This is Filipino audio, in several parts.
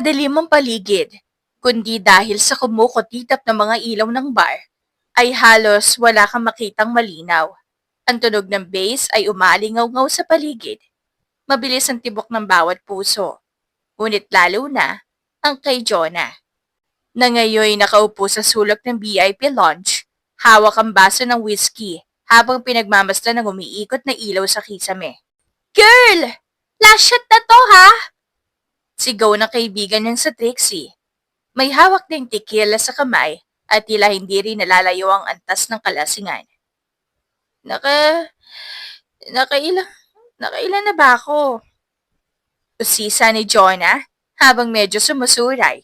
madilim ang paligid, kundi dahil sa kumukutitap ng mga ilaw ng bar, ay halos wala kang makitang malinaw. Ang tunog ng bass ay umalingaw-ngaw sa paligid. Mabilis ang tibok ng bawat puso. Ngunit lalo na ang kay Jonah, na ngayon nakaupo sa sulok ng VIP lounge, hawak ang baso ng whiskey habang pinagmamasdan ng umiikot na ilaw sa kisame. Girl! Last shot na to ha! Sigaw ng kaibigan niyang sa Trixie. May hawak ding tequila sa kamay at tila hindi rin nalalayo ang antas ng kalasingan. Naka... nakailang... nakailan na ba ako? Usisa ni Jonah habang medyo sumusuray.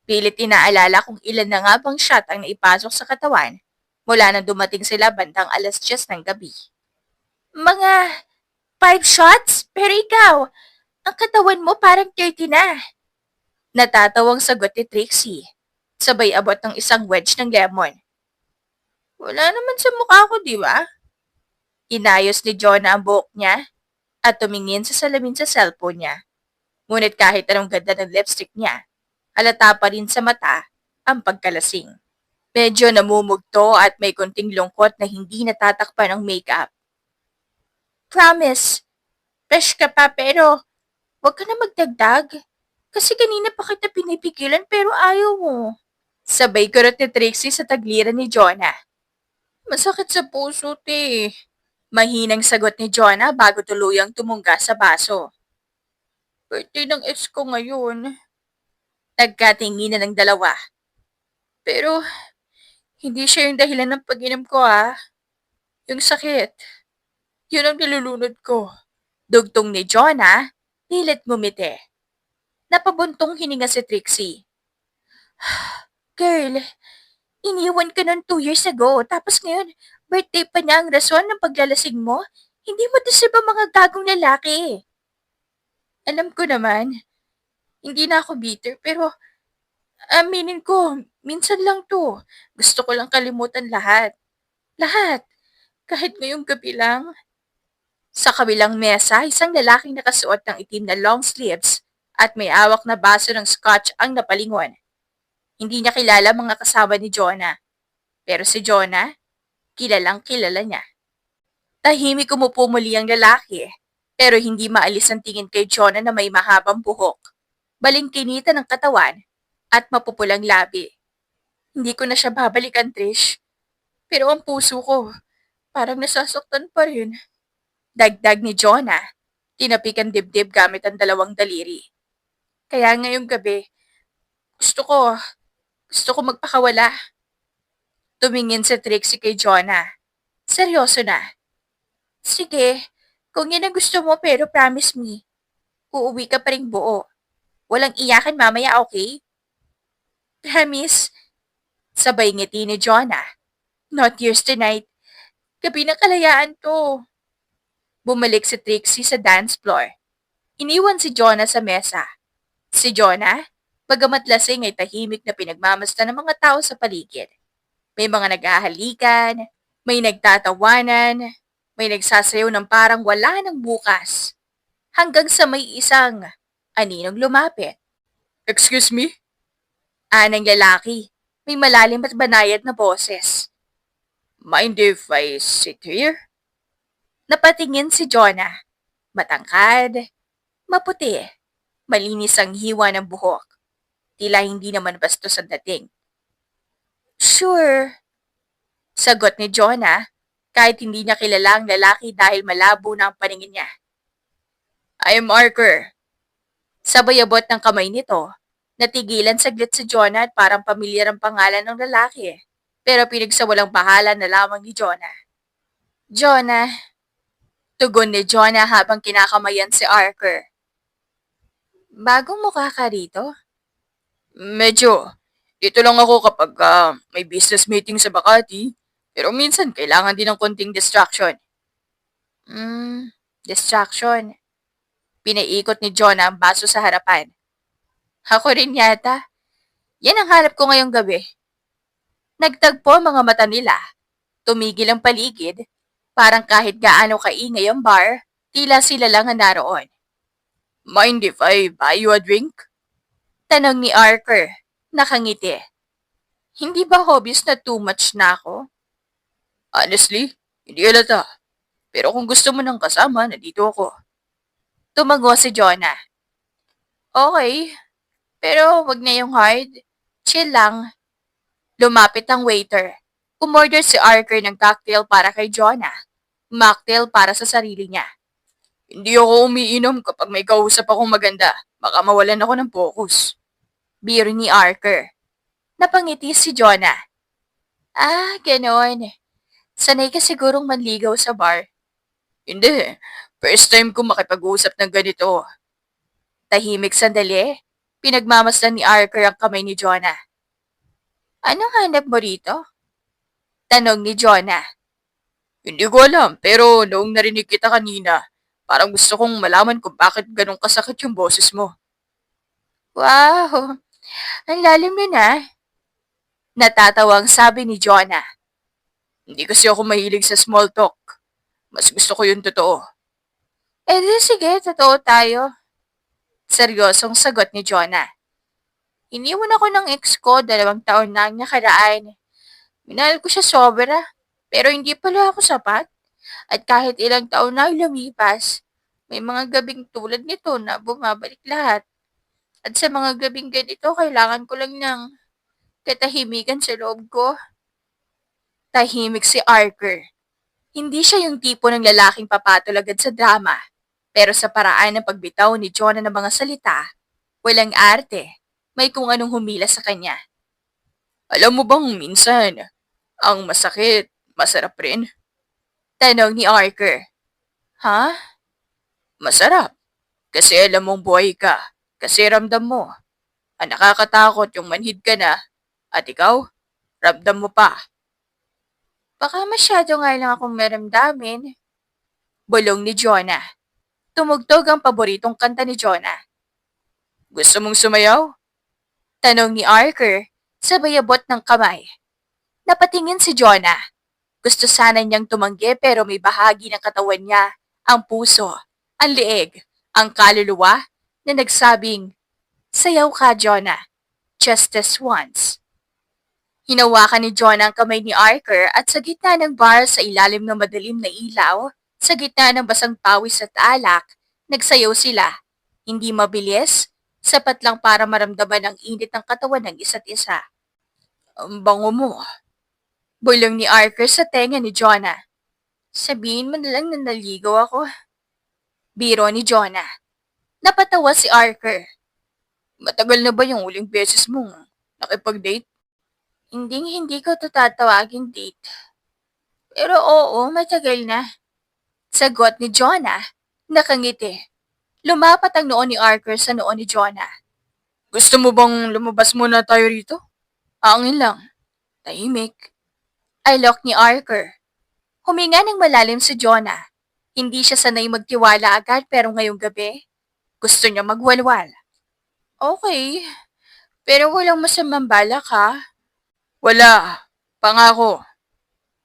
Pilit inaalala kung ilan na nga bang shot ang naipasok sa katawan mula nang dumating sila bandang 10:00 ng gabi. Mga 5 shots? Pero ikaw, ang katawan mo parang 30 na. Natatawang sagot ni Trixie. Sabay abot ng isang wedge ng lemon. Wala naman sa mukha ko, di ba? Inayos ni Jonah ang buhok niya at tumingin sa salamin sa cellphone niya. Ngunit kahit anong ganda ng lipstick niya, halata pa rin sa mata ang pagkalasing. Medyo namumugto at may konting lungkot na hindi natatakpan ng makeup. Promise, fresh ka pa pero wag ka na magdagdag. Kasi kanina pa kita pinipigilan pero ayaw mo. Sabay kurot ni Trixie sa tagliran ni Jonah. Masakit sa puso, te. Mahinang sagot ni Jonah bago tuluyang tumungga sa baso. Birthday ng ex ko ngayon. Nagkatinginan ng dalawa. Pero, hindi siya yung dahilan ng pag-inom ko Yung sakit. Yun ang nilulunod ko. Dugtong ni Jonah, pilit ngumiti. Napabuntong hininga si Trixie. Girl, iniwan ka nun 2 years ago, tapos ngayon, birthday pa niya ang rason ng paglalasing mo? Hindi mo deserve ang mga gagong lalaki. Alam ko naman, hindi na ako bitter, pero aminin ko, minsan lang to. Gusto ko lang kalimutan lahat. Lahat. Kahit ngayong gabi lang. Sa kabilang mesa, isang lalaking nakasuot ng itim na long sleeves at may awak na baso ng scotch ang napalingon. Hindi niya kilala mga kasama ni Jonah. Pero si Jonah, kilalang kilala niya. Tahimik umupo muli ang lalaki, pero hindi maalis ang tingin kay Jonah na may mahabang buhok, balingkinita ng katawan, at mapupulang labi. Hindi ko na siya babalikan, Trish. Pero ang puso ko, parang nasasaktan pa rin. Dagdag ni Jonah, tinapik ang dibdib gamit ang dalawang daliri. Kaya ngayong gabi, gusto ko, gusto ko magpakawala. Tumingin si Trixie kay Jonah. Seryoso na. Sige, kung yan ang gusto mo pero promise me, uuwi ka pa rin buo. Walang iyakan mamaya, okay? Promise? Sabay ngiti ni Jonah. Not yours tonight. Gabi ng kalayaan to. Bumalik si Trixie sa dance floor. Iniwan si Jonah sa mesa. Si Jonah, bagamat lasing ay tahimik na pinagmamasdan ng mga tao sa paligid. May mga naghahalikan, may nagtatawanan, may nagsasayaw ng parang wala ng bukas. Hanggang sa may isang aninong lumapit. Excuse me? Anang lalaki, may malalim at banayad na boses. Mind if I sit here? Napatingin si Jonah. Matangkad, maputi, malinis ang hiwa ng buhok. Tila hindi naman bastos ang dating. Sure, sagot ni Jonah kahit hindi niya kilala ang lalaki dahil malabo na ang paningin niya. I am Arker. Sabay abot ng kamay nito. Natigilan saglit si Jonah at parang pamilyar ang pangalan ng lalaki. Pero pinagsawalang bahala na lamang ni Jonah. Jonah, tugon ni Jonah habang kinakamayan si Arker. Bagong mukha ka rito? Medyo. Dito lang ako kapag may business meeting sa Makati. Pero minsan kailangan din ng konting distraction. Distraction. Pinaikot ni Jonah ang baso sa harapan. Ako rin yata. Yan ang hanap ko ngayong gabi. Nagtagpo ang mga mata nila. Tumigil ang paligid. Parang kahit gaano kaingay ang bar, tila sila lang ang naroon. Mind if I buy you a drink? Tanong ni Arker, nakangiti. Hindi ba hobbies na too much na ako? Honestly, hindi halata. Pero kung gusto mo ng kasama, nandito ako. Tumago si Jonah. Okay, pero wag na yung hard. Chill lang. Lumapit ang waiter. Umorder si Arker ng cocktail para kay Jonah. Mocktail para sa sarili niya. Hindi ako umiinom kapag may kausap akong maganda. Baka mawalan ako ng focus. Biro ni Arker. Napangiti si Jonah. Ah, ganon. Sanay ka sigurong manligaw sa bar. Hindi. First time ko makipag-usap ng ganito. Tahimik sandali. Pinagmamasdan ni Arker ang kamay ni Jonah. Anong hanap mo rito? Tanong ni Jonah. Hindi ko alam, pero noong narinig kita kanina, parang gusto kong malaman kung bakit ganun kasakit yung boses mo. Wow, ang lalim nun ah. Natatawang sabi ni Jonah. Hindi kasi ako mahilig sa small talk. Mas gusto ko yung totoo. Eh di sige, totoo tayo. Seryosong sagot ni Jonah. Iniwan ako ng ex ko 2 taon na ang nakaraan. Minahal ko siya sobra, pero hindi pala ako sapat. At kahit ilang taon na lumipas, may mga gabing tulad nito na bumabalik lahat. At sa mga gabing ganito, kailangan ko lang ng katahimikan sa loob ko. Tahimik si Arker. Hindi siya yung tipo ng lalaking papatol agad sa drama. Pero sa paraan ng pagbitaw ni Jonah ng mga salita, walang arte. May kung anong humila sa kanya. Alam mo bang minsan, ang masakit, masarap rin? Tanong ni Arker. Ha? Masarap. Kasi alam mong buhay ka. Kasi ramdam mo. Ang nakakatakot yung manhid ka na. At ikaw, ramdam mo pa. Baka masyado nga lang akong maramdamin. Bulong ni Jonah. Tumugtog ang paboritong kanta ni Jonah. Gusto mong sumayaw? Tanong ni Arker, sabay abot ng kamay. Napatingin si Jonah. Gusto sana niyang tumanggi pero may bahagi ng katawan niya, ang puso, ang leeg, ang kaluluwa na nagsabing, sayaw ka, Jonah. Just this once. Hinawakan ni Jonah ang kamay ni Arker at sa gitna ng bar sa ilalim ng madilim na ilaw, sa gitna ng basang pawis at alak, nagsayaw sila. Hindi mabilis, sapat lang para maramdaman ang init ng katawan ng isa't isa. Ang bango mo. Bulong ni Arker sa tenga ni Jonah. Sabihin mo na lang na naligaw ako. Biro ni Jonah. Napatawa si Arker. Matagal na ba yung uling beses mong nakipag-date? Hindi ko to tatawagin date. Pero oo, matagal na. Sagot ni Jonah, nakangiti. Lumapat ang noo ni Arker sa noo ni Jonah. Gusto mo bang lumabas muna tayo rito? Angin lang. Tahimik. Alok ni Arker. Huminga ng malalim si Jonah. Hindi siya sanay magtiwala agad pero ngayong gabi, gusto niya magwalwal. Okay, pero walang masamang balak ha? Wala. Pangako.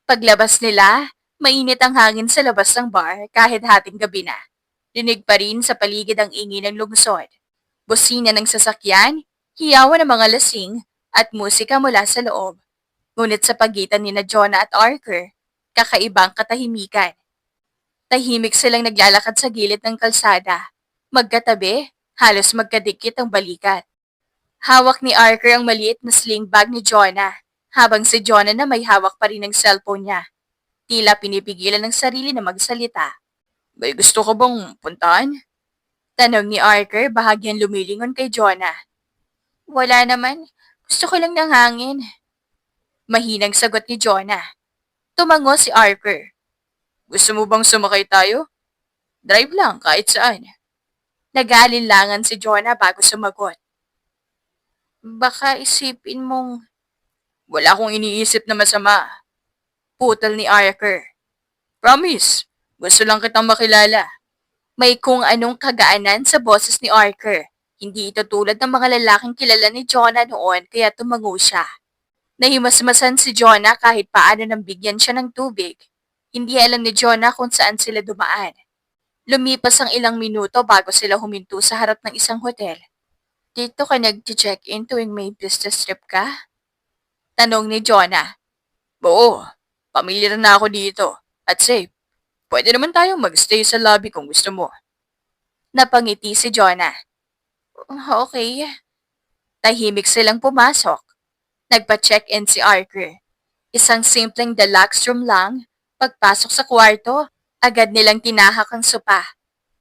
Paglabas nila, mainit ang hangin sa labas ng bar kahit hating gabi na. Dinig pa rin sa paligid ang ingin ng lungsod. Busina ng sasakyan, hiyawan ng mga lasing, at musika mula sa loob. Ngunit sa pagitan ni na Jonah at Arker, kakaibang katahimikan. Tahimik silang naglalakad sa gilid ng kalsada. Magkatabi, halos magkadikit ang balikat. Hawak ni Arker ang maliit na sling bag ni Jonah, habang si Jonah na may hawak pa rin ng cellphone niya. Tila pinipigilan ng sarili na magsalita. May gusto ka bang puntahan? Tanong ni Arker bahagyang lumilingon kay Jonah. Wala naman. Gusto ko lang ng hangin. Mahinang sagot ni Jonah. Tumango si Arker. Gusto mo bang sumakay tayo? Drive lang kahit saan. Nag-aalinlangan si Jonah bago sumagot. Baka isipin mong... Wala akong iniisip na masama. Putol ni Arker. Promise, gusto lang kitang makilala. May kung anong kagaanan sa boses ni Arker. Hindi ito tulad ng mga lalaking kilala ni Jonah noon kaya tumango siya. Nahimasmasan si Jonah kahit paano nang bigyan siya ng tubig. Hindi alam ni Jonah kung saan sila dumaan. Lumipas ang ilang minuto bago sila huminto sa harap ng isang hotel. Dito ka nag-check-in tuwing may business trip ka? Tanong ni Jonah. Oo, pamilyar na ako dito. At safe. Pwede naman tayong magstay sa lobby kung gusto mo. Napangiti si Jonah. Okay. Tahimik silang pumasok. Nagpa-check-in si Arker. Isang simpleng deluxe room lang. Pagpasok sa kwarto, agad nilang tinahak ang sopa.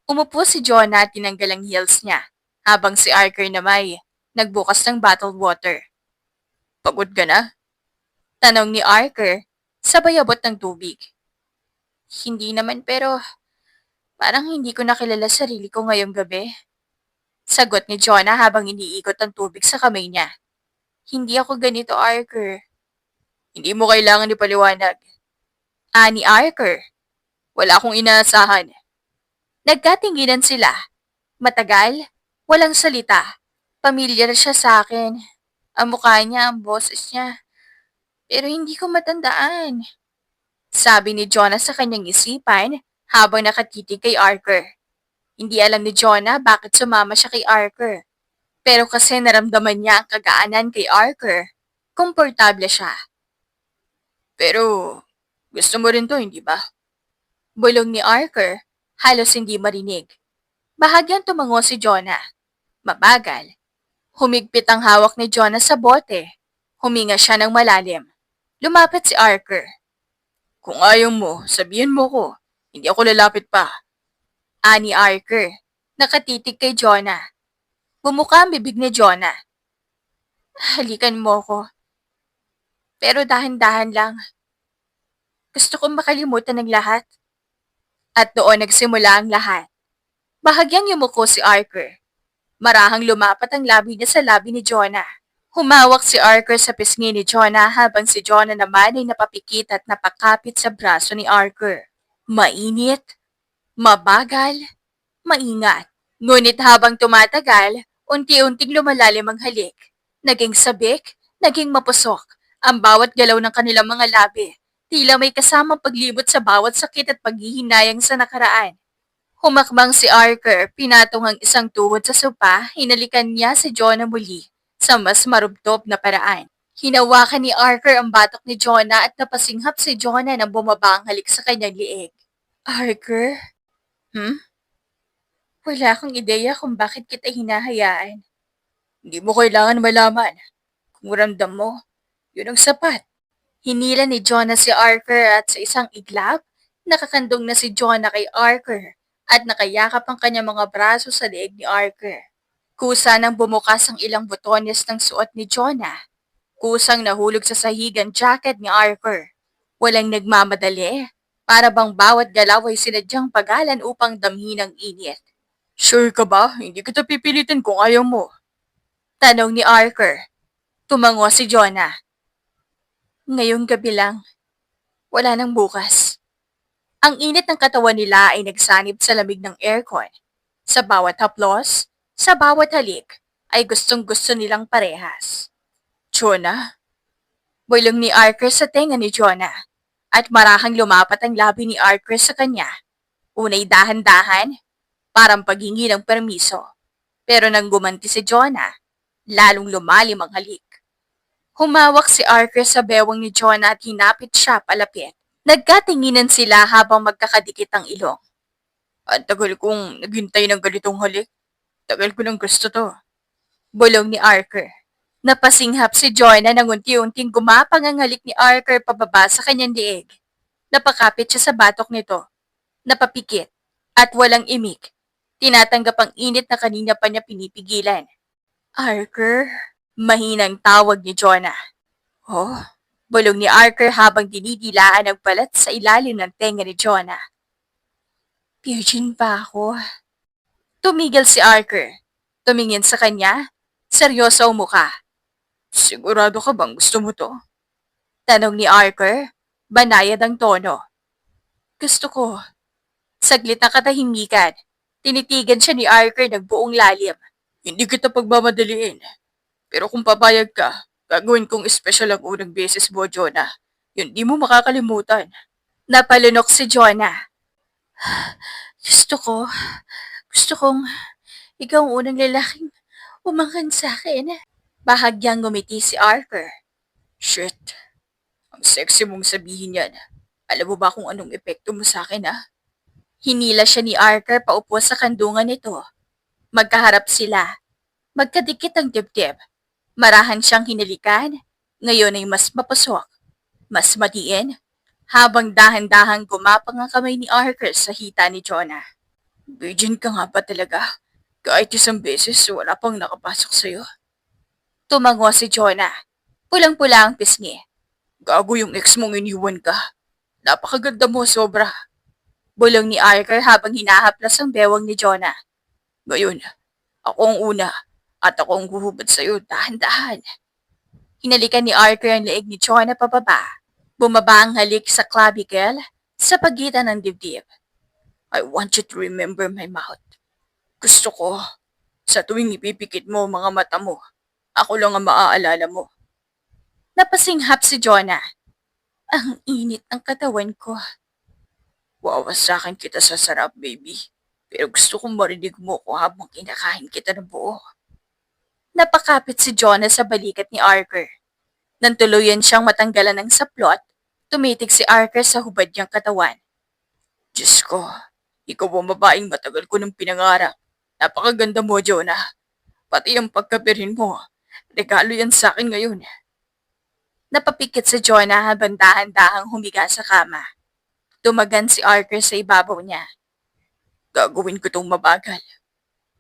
Umupo si Jonah at tinanggal ang heels niya, habang si Arker naman nagbukas ng bottled water. Pagod ka na? Tanong ni Arker, sabay abot ng tubig. Hindi naman pero parang hindi ko nakilala sarili ko ngayong gabi. Sagot ni Jonah habang iniikot ang tubig sa kamay niya. Hindi ako ganito, Arker. Hindi mo kailangan ipaliwanag. Ani Arker. Wala akong inaasahan. Nagkatinginan sila. Matagal, walang salita. Pamilyar siya sa akin. Ang mukha niya, ang boses niya. Pero hindi ko matandaan. Sabi ni Jonah sa kanyang isipan habang nakatitig kay Arker. Hindi alam ni Jonah bakit sumama siya kay Arker. Pero kasi naramdaman niya ang kagaanan kay Arker, komportable siya. Pero gusto mo rin to, hindi ba? Bulong ni Arker, halos hindi marinig. Bahagyang tumango si Jonah. Mabagal. Humigpit ang hawak ni Jonah sa bote. Huminga siya ng malalim. Lumapit si Arker. Kung ayaw mo, sabihin mo ko. Hindi ako lalapit pa. Ani Arker. Nakatitig kay Jonah. Bumuka ang bibig ni Jonah. Halikan mo ko. Pero dahan-dahan lang. Gusto kong makalimutan ng lahat. At doon nagsimula ang lahat. Bahagyang yumuko si Arker. Marahang lumapat ang labi niya sa labi ni Jonah. Humawak si Arker sa pisngi ni Jonah habang si Jonah naman ay napapikit at napakapit sa braso ni Arker. Mainit, mabagal, maingat. Ngunit habang tumatagal, unti-unting lumalalim ang halik. Naging sabik, naging mapusok, ang bawat galaw ng kanilang mga labi. Tila may kasamang paglibot sa bawat sakit at paghihinayang sa nakaraan. Humakbang si Arker, pinatong ang isang tuhod sa sopa, hinalikan niya si Jonah muli sa mas marubtob na paraan. Hinawakan ni Arker ang batok ni Jonah at napasinghap si Jonah nang bumaba ang halik sa kanyang liig. Arker? Hmm? Wala akong ideya kung bakit kita hinahayaan. Hindi mo kailangan malaman. Kung ramdam mo, yun ang sapat. Hinila ni Jonah si Arker at sa isang iglap, nakakandong na si Jonah kay Arker at nakayakap ang kanyang mga braso sa leeg ni Arker. Kusa nang bumukas ang ilang butones ng suot ni Jonah. Kusang nahulog sa sahigan jacket ni Arker. Walang nagmamadali, para bang bawat galaw ay sinadyang pagalan upang damhin ang init. Sure ka ba? Hindi kita pipilitin kung ayaw mo. Tanong ni Arker. Tumango si Jonah. Ngayong gabi lang. Wala nang bukas. Ang init ng katawan nila ay nagsanib sa lamig ng aircon. Sa bawat haplos, sa bawat halik, ay gustong-gusto nilang parehas. Jonah? Bulong ni Arker sa tenga ni Jonah. At marahang lumapat ang labi ni Arker sa kanya. Unay dahan-dahan, parang paghingi ng permiso. Pero nang gumanti si Jonah, lalong lumalim ang halik. Humawak si Arker sa bewang ni Jonah at hinapit siya palapit. Nagkatinginan sila habang magkakadikit ang ilong. Ang tagal kong naghintay ng ganitong halik. Tagal ko nang gusto to. Bulong ni Arker. Napasinghap si Jonah nang unti-unting gumapang ang halik ni Arker pababa sa kanyang liig. Napakapit siya sa batok nito. Napapikit. At walang imik. Tinatanggap ang init na kanina pa niya pinipigilan. Arker? Mahinang tawag ni Jonah. Oh, bulong ni Arker habang dinidilaan ang balat sa ilalim ng tenga ni Jonah. Virgin pa ako. Tumigil si Arker. Tumingin sa kanya. Seryoso ang mukha. Sigurado ka bang gusto mo to? Tanong ni Arker. Banayad ang tono. Gusto ko. Saglit na katahimikan. Tinitigan siya ni Arker ng buong lalim. Hindi kita pagmamadaliin. Pero kung papayag ka, gagawin kong espesyal ang unang beses mo, Jonah. Yun di mo makakalimutan. Napalunok si Jonah. Gusto ko. Gusto kong ikaw ang unang lalaking umangkan sa akin. Bahagyang ngumiti si Arthur. Shit, ang sexy mong sabihin yan. Alam mo ba kung anong epekto mo sa akin, ha? Hinila siya ni Arthur paupo sa kandungan nito. Magkaharap sila. Magkadikit ang dibdib. Marahan siyang hinalikan. Ngayon ay mas mapasok, mas matiin, habang dahan-dahang gumapang ang kamay ni Arthur sa hita ni Jonah. Virgin ka nga ba talaga? Kahit isang beses, wala pang nakapasok sa'yo. Tumango si Jonah. Pulang-pula ang pisngi. Gago yung ex mong iniwan ka. Napakaganda mo, sobra. Bulong ni Arthur habang hinahaplas ang bewang ni Jonah. Ngayon, ako ang una at ako ang huhubad sa'yo dahan-dahan. Hinalikan ni Arthur ang leeg ni Jonah pababa. Bumaba ang halik sa clavicle sa pagitan ng dibdib. I want you to remember my mouth. Gusto ko, sa tuwing ipipikit mo mga mata mo, ako lang ang maaalala mo. Napasinghap si Jonah. Ang init ng katawan ko. Wawasakin kita sa sarap, baby. Pero gusto kong marinig mo ko habang kinakain kita ng buo. Napakapit si Jonah sa balikat ni Arthur. Nang tuluyan siyang matanggalan ng saplot, tumitig si Arthur sa hubad niyang katawan. Diyos ko, ikaw ang babaeng matagal ko ng pinangarap. Napakaganda mo, Jonah. Pati ang pagkapirin mo. Regalo yan sa akin ngayon. Napapikit si Jonah habang dahan-dahang humiga sa kama. Tumagan si Arthur sa ibabaw niya. Gagawin ko tong mabagal.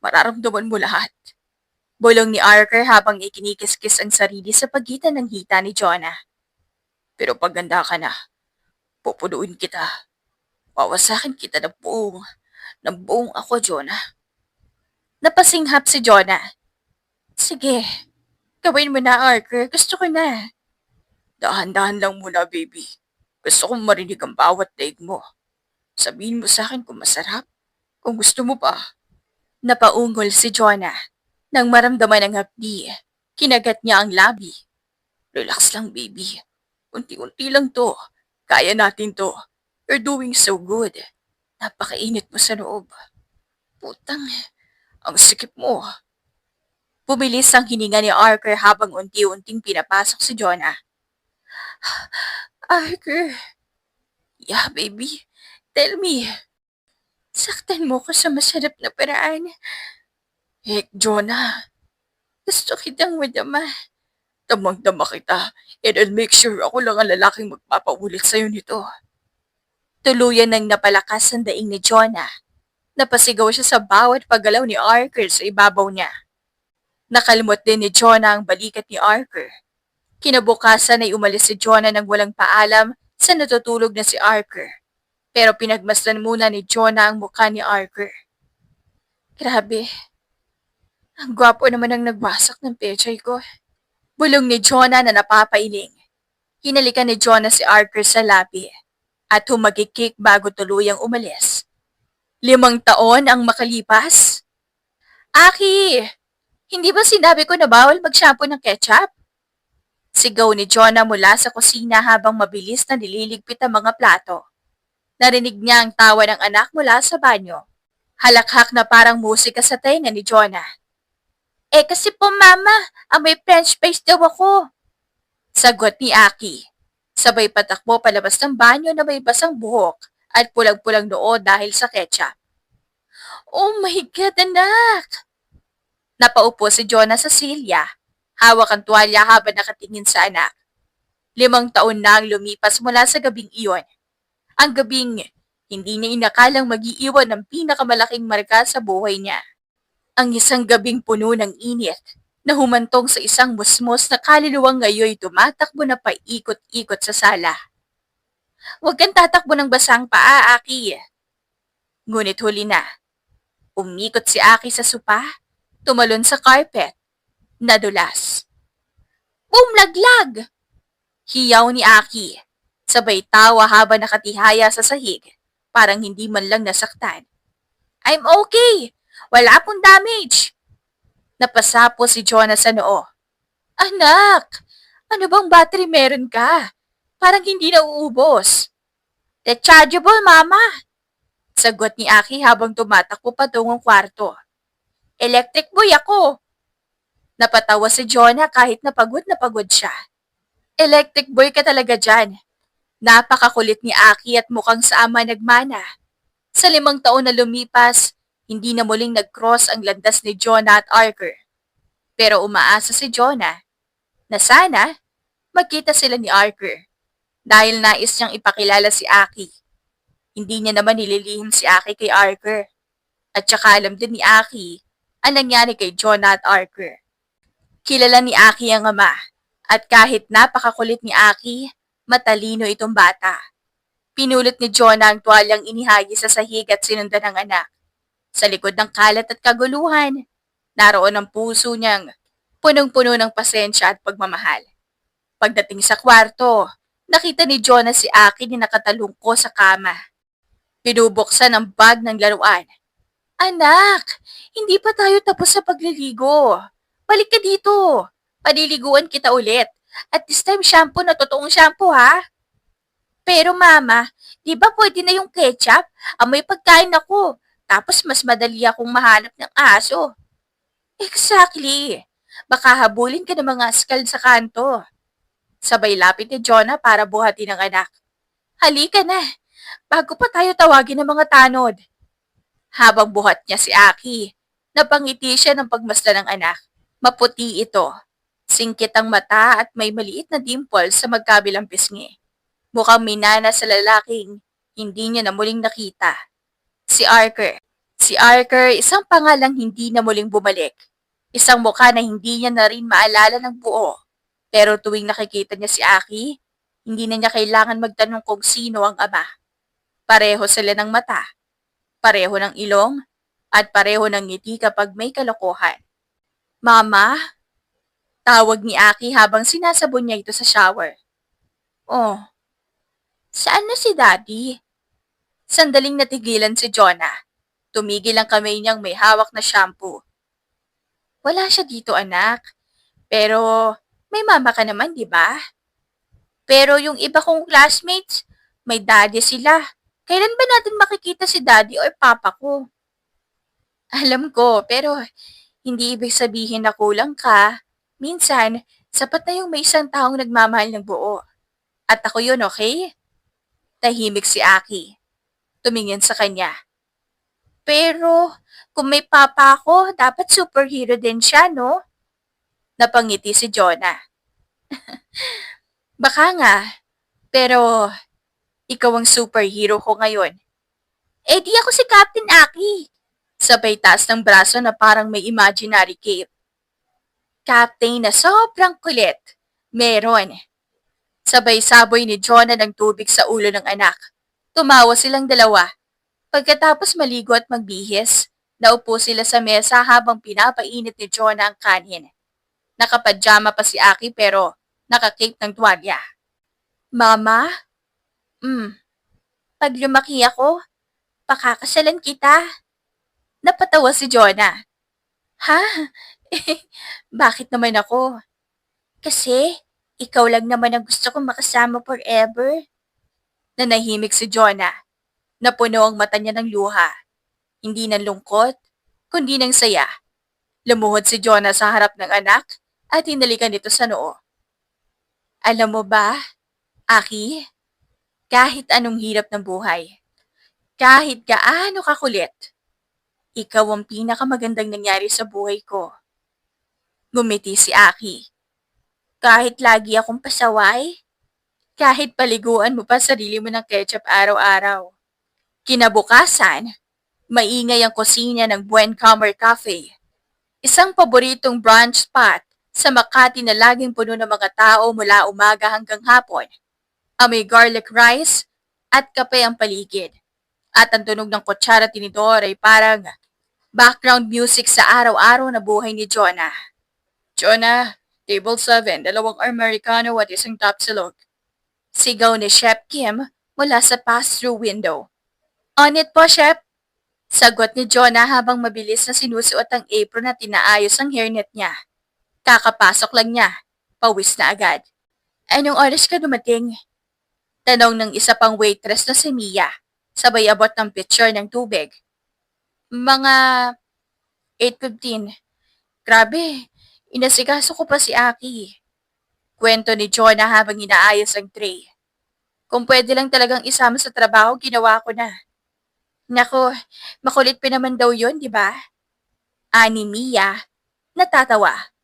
Mararamdaman mo lahat. Bulong ni Arthur habang ikinikiskis ang sarili sa pagitan ng hita ni Jonah. Pero paganda ka na, pupunuin kita. Wawasakin kita ng buong ako, Jonah. Napasinghap si Jonah. Sige, gawin mo na, Arthur. Gusto ko na. Dahan-dahan lang muna, baby. Gusto kong marinig ang bawat daig mo. Sabihin mo sa akin kung masarap, kung gusto mo pa. Napaungol si Jonah. Nang maramdaman ang hapdi, kinagat niya ang labi. Relax lang, baby. Unti-unti lang to. Kaya natin to. You're doing so good. Napakainit mo sa loob. Putang, ang sikip mo. Bumilis ang hininga ni Arthur habang unti-unting pinapasok si Jonah. Arthur, Yeah, baby. Tell me. saktan mo ko sa masarap na paraan. Heck, Jonah. Gusto kitang madama. Damang-dama kita. And I'll make sure ako lang ang lalaking magpapaulit sa'yo nito. Tuluyan nang napalakas ang daing ni Jonah. Napasigaw siya sa bawat paggalaw ni Arthur sa ibabaw niya. Nakalimot din ni Jonah ang balikat ni Arthur. Kinabukasan ay umalis si Jonah nang walang paalam sa natutulog na si Arthur. Pero pinagmasdan muna ni Jonah ang mukha ni Arthur. Grabe. Ang gwapo naman ang nagwasak ng pechay ko. Bulong ni Jonah na napapailing. Hinalikan ni Jonah si Arthur sa labi at humagikik bago tuluyang umalis. 5 taon ang makalipas. Aki! Hindi ba sinabi ko na bawal mag-shampoo ng ketchup? Sigaw ni Jonah mula sa kusina habang mabilis na nililigpit ang mga plato. Narinig niya ang tawa ng anak mula sa banyo. Halakhak na parang musika sa tenga ni Jonah. Kasi po mama, may french fries daw ako. Sagot ni Aki. Sabay patakbo palabas ng banyo na may basang buhok at pulang-pulang noo dahil sa ketchup. Oh my God, anak! Napaupo si Jonah sa silya. Hawak ang tuwalya habang nakatingin sa anak. 5 taon na ang lumipas mula sa gabing iyon. Ang gabing hindi niya inakalang mag-iiwan ng pinakamalaking marka sa buhay niya. Ang isang gabing puno ng init na humantong sa isang musmos na kaluluwang ngayoy tumatakbo na paikot-ikot sa sala. Huwag kang tatakbo ng basang paa, Aki. Ngunit huli na. Umikot si Aki sa sopa, tumalon sa carpet, nadulas. Bumlaglag! Hiyaw ni Aki. Sabay tawa habang nakatihaya sa sahig, parang hindi man lang nasaktan. I'm okay! Wala akong damage! Napasapo si Jonah sa noo. Anak! Ano bang battery meron ka? Parang hindi na uubos. Rechargeable, mama! Sagot ni Aki habang tumatakbo patungong kwarto. Electric boy ako! Napatawa si Jonah kahit na pagod siya. Electric boy ka talaga dyan. Napakakulit ni Aki at mukhang sa ama nagmana. Sa 5 taon na lumipas, hindi na muling nag-cross ang landas ni Jonah at Archer. Pero umaasa si Jonah na sana magkita sila ni Archer dahil nais niyang ipakilala si Aki. Hindi niya naman nililihim si Aki kay Archer. At saka alam din ni Aki ang nangyari kay Jonah at Archer. Kilala ni Aki ang ama at kahit napakakulit ni Aki, matalino itong bata. Pinulot ni Jonah ang tuwalyang inihagi sa sahig at sinundan ng anak. Sa likod ng kalat at kaguluhan, naroon ang puso niyang punong-puno ng pasensya at pagmamahal. Pagdating sa kwarto, nakita ni Jonah si Aki na nakatalungko sa kama. Pinubuksan ang bag ng laruan. Anak, hindi pa tayo tapos sa pagliligo. Balik ka dito. Paliliguan kita ulit. At this time shampoo na totoong shampoo ha. Pero mama, di ba pwede na yung ketchup? Amoy pagkain ako. Tapos mas madali akong mahanap ng aso. Exactly. Baka habulin ka ng mga askal sa kanto. Sabay lapit ni Jonah para buhatin ang anak. Halika na. Bago pa tayo tawagin ng mga tanod. Habang buhat niya si Aki, napangiti siya ng pagmasdan ng anak. Maputi ito. Singkit ang mata at may maliit na dimple sa magkabilang pisngi. Mukhang minana sa lalaking hindi niya na muling nakita. Si Archer. Si Archer, isang pangalang hindi na muling bumalik. Isang mukha na hindi niya na rin maalala ng buo. Pero tuwing nakikita niya si Aki, hindi na niya kailangan magtanong kung sino ang ama. Pareho sila ng mata, pareho ng ilong, at pareho ng ngiti kapag may kalokohan. Mama? Tawag ni Aki habang sinasabon niya ito sa shower. Oh, saan na si Daddy? Sandaling natigilan si Jonah. Tumigil ang kamay niyang may hawak na shampoo. Wala siya dito, anak. Pero may mama ka naman, di ba? Pero yung iba kong classmates, may daddy sila. Kailan ba natin makikita si daddy or papa ko? Alam ko, pero hindi ibig sabihin na kulang ka. Minsan, sapat na yung may isang taong nagmamahal ng buo. At ako yun, okay? Tahimik si Aki. Tumingin sa kanya. Pero, kung may papa ako, dapat superhero din siya, no? Napangiti si Jonah. Baka nga, pero ikaw ang superhero ko ngayon. Eh di ako si Captain Aki. Sabay taas ng braso na parang may imaginary cape. Captain na sobrang kulit. Meron. Sabay saboy ni Jonah ng tubig sa ulo ng anak. Tumawa silang dalawa. Pagkatapos maligo at magbihis, naupo sila sa mesa habang pinapainit ni Jonah ang kanin. Nakapadyama pa si Aki pero nakacape ng tuwalya. Mama? Pag lumaki ako, pakakasalan kita. Napatawa si Jonah. Ha? Bakit naman ako? Kasi, ikaw lang naman ang gusto kong makasama forever. Nanahimik si Jonah. Napuno ang mata niya ng luha. Hindi ng lungkot, kundi ng saya. Lumuhod si Jonah sa harap ng anak at hinalikan ito sa noo. Alam mo ba, Aki, kahit anong hirap ng buhay, kahit gaano kakulit, ikaw ang pinakamagandang nangyari sa buhay ko. Ngumiti si Aki. Kahit lagi akong pasaway, kahit paliguan mo pa sarili mo ng ketchup araw-araw. Kinabukasan, maingay ang kusina ng Buen Comer Cafe. Isang paboritong brunch spot sa Makati na laging puno ng mga tao mula umaga hanggang hapon. Amoy garlic rice at kape ang paligid. At ang tunog ng kutsara tinidor ay parang background music sa araw-araw na buhay ni Jonah. Jonah, table 7, 2 Americano at isang tapsilog. Sigaw ni Chef Kim mula sa pass-through window. On it po, Chef! Sagot ni Jonah habang mabilis na sinusuot ang apron at tinaayos ang hairnet niya. Kakapasok lang niya. Pawis na agad. Anong oras ka dumating? Tanong ng isa pang waitress na si Mia. Sabay abot ng pitcher ng tubig. Mga 8:15. Grabe, Inasikaso ko pa si Aki. Kwento ni Jonah habang inaayos ang tray. Kung pwede lang talagang isama sa trabaho, ginawa ko na. Nako, makulit pa naman daw yun, di ba? Ani Mia, natatawa.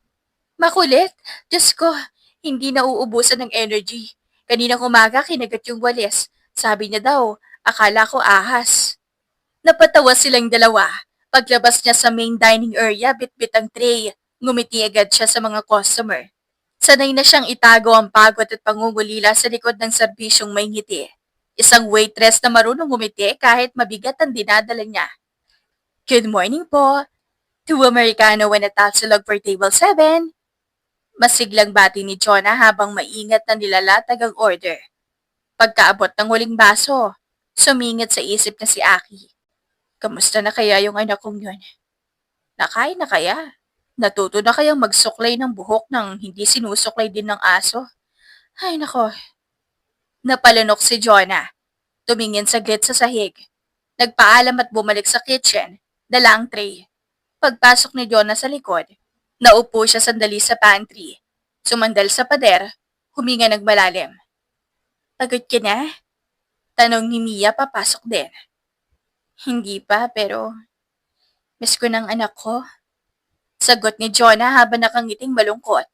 Makulit? Diyos ko, hindi na uubusan ng energy. Kaninang umaga kinagat yung walis. Sabi niya daw, akala ko ahas. Napatawa silang dalawa. Paglabas niya sa main dining area, bitbit ang tray. Ngumiti agad siya sa mga customer. Sanay na siyang itago ang pagod at pangungulila sa likod ng serbisyong may ngiti. Isang waitress na marunong ngumiti kahit mabigat ang dinadala niya. Good morning po. Two Americano and a Tagalog for table 7. Masiglang bati ni Jonah habang maingat na nilalatag ang order. Pagkaabot ng huling baso, sumingit sa isip na si Aki. Kamusta na kaya yung anak kong yun? Nakain na kaya? Natuto na kayang magsuklay ng buhok nang hindi sinusuklay din ng aso? Ay nako. Napalunok si Jonah. Tumingin saglit sa sahig. Nagpaalam at bumalik sa kitchen. Dala ang tray. Pagpasok ni Jonah sa likod, naupo siya sandali sa pantry. Sumandal sa pader, huminga ng malalim. Pagod ka na? Tanong ni Mia papasok din. Hindi pa, pero miss ko ng anak ko. Sagot ni Jonah habang nakangiting malungkot.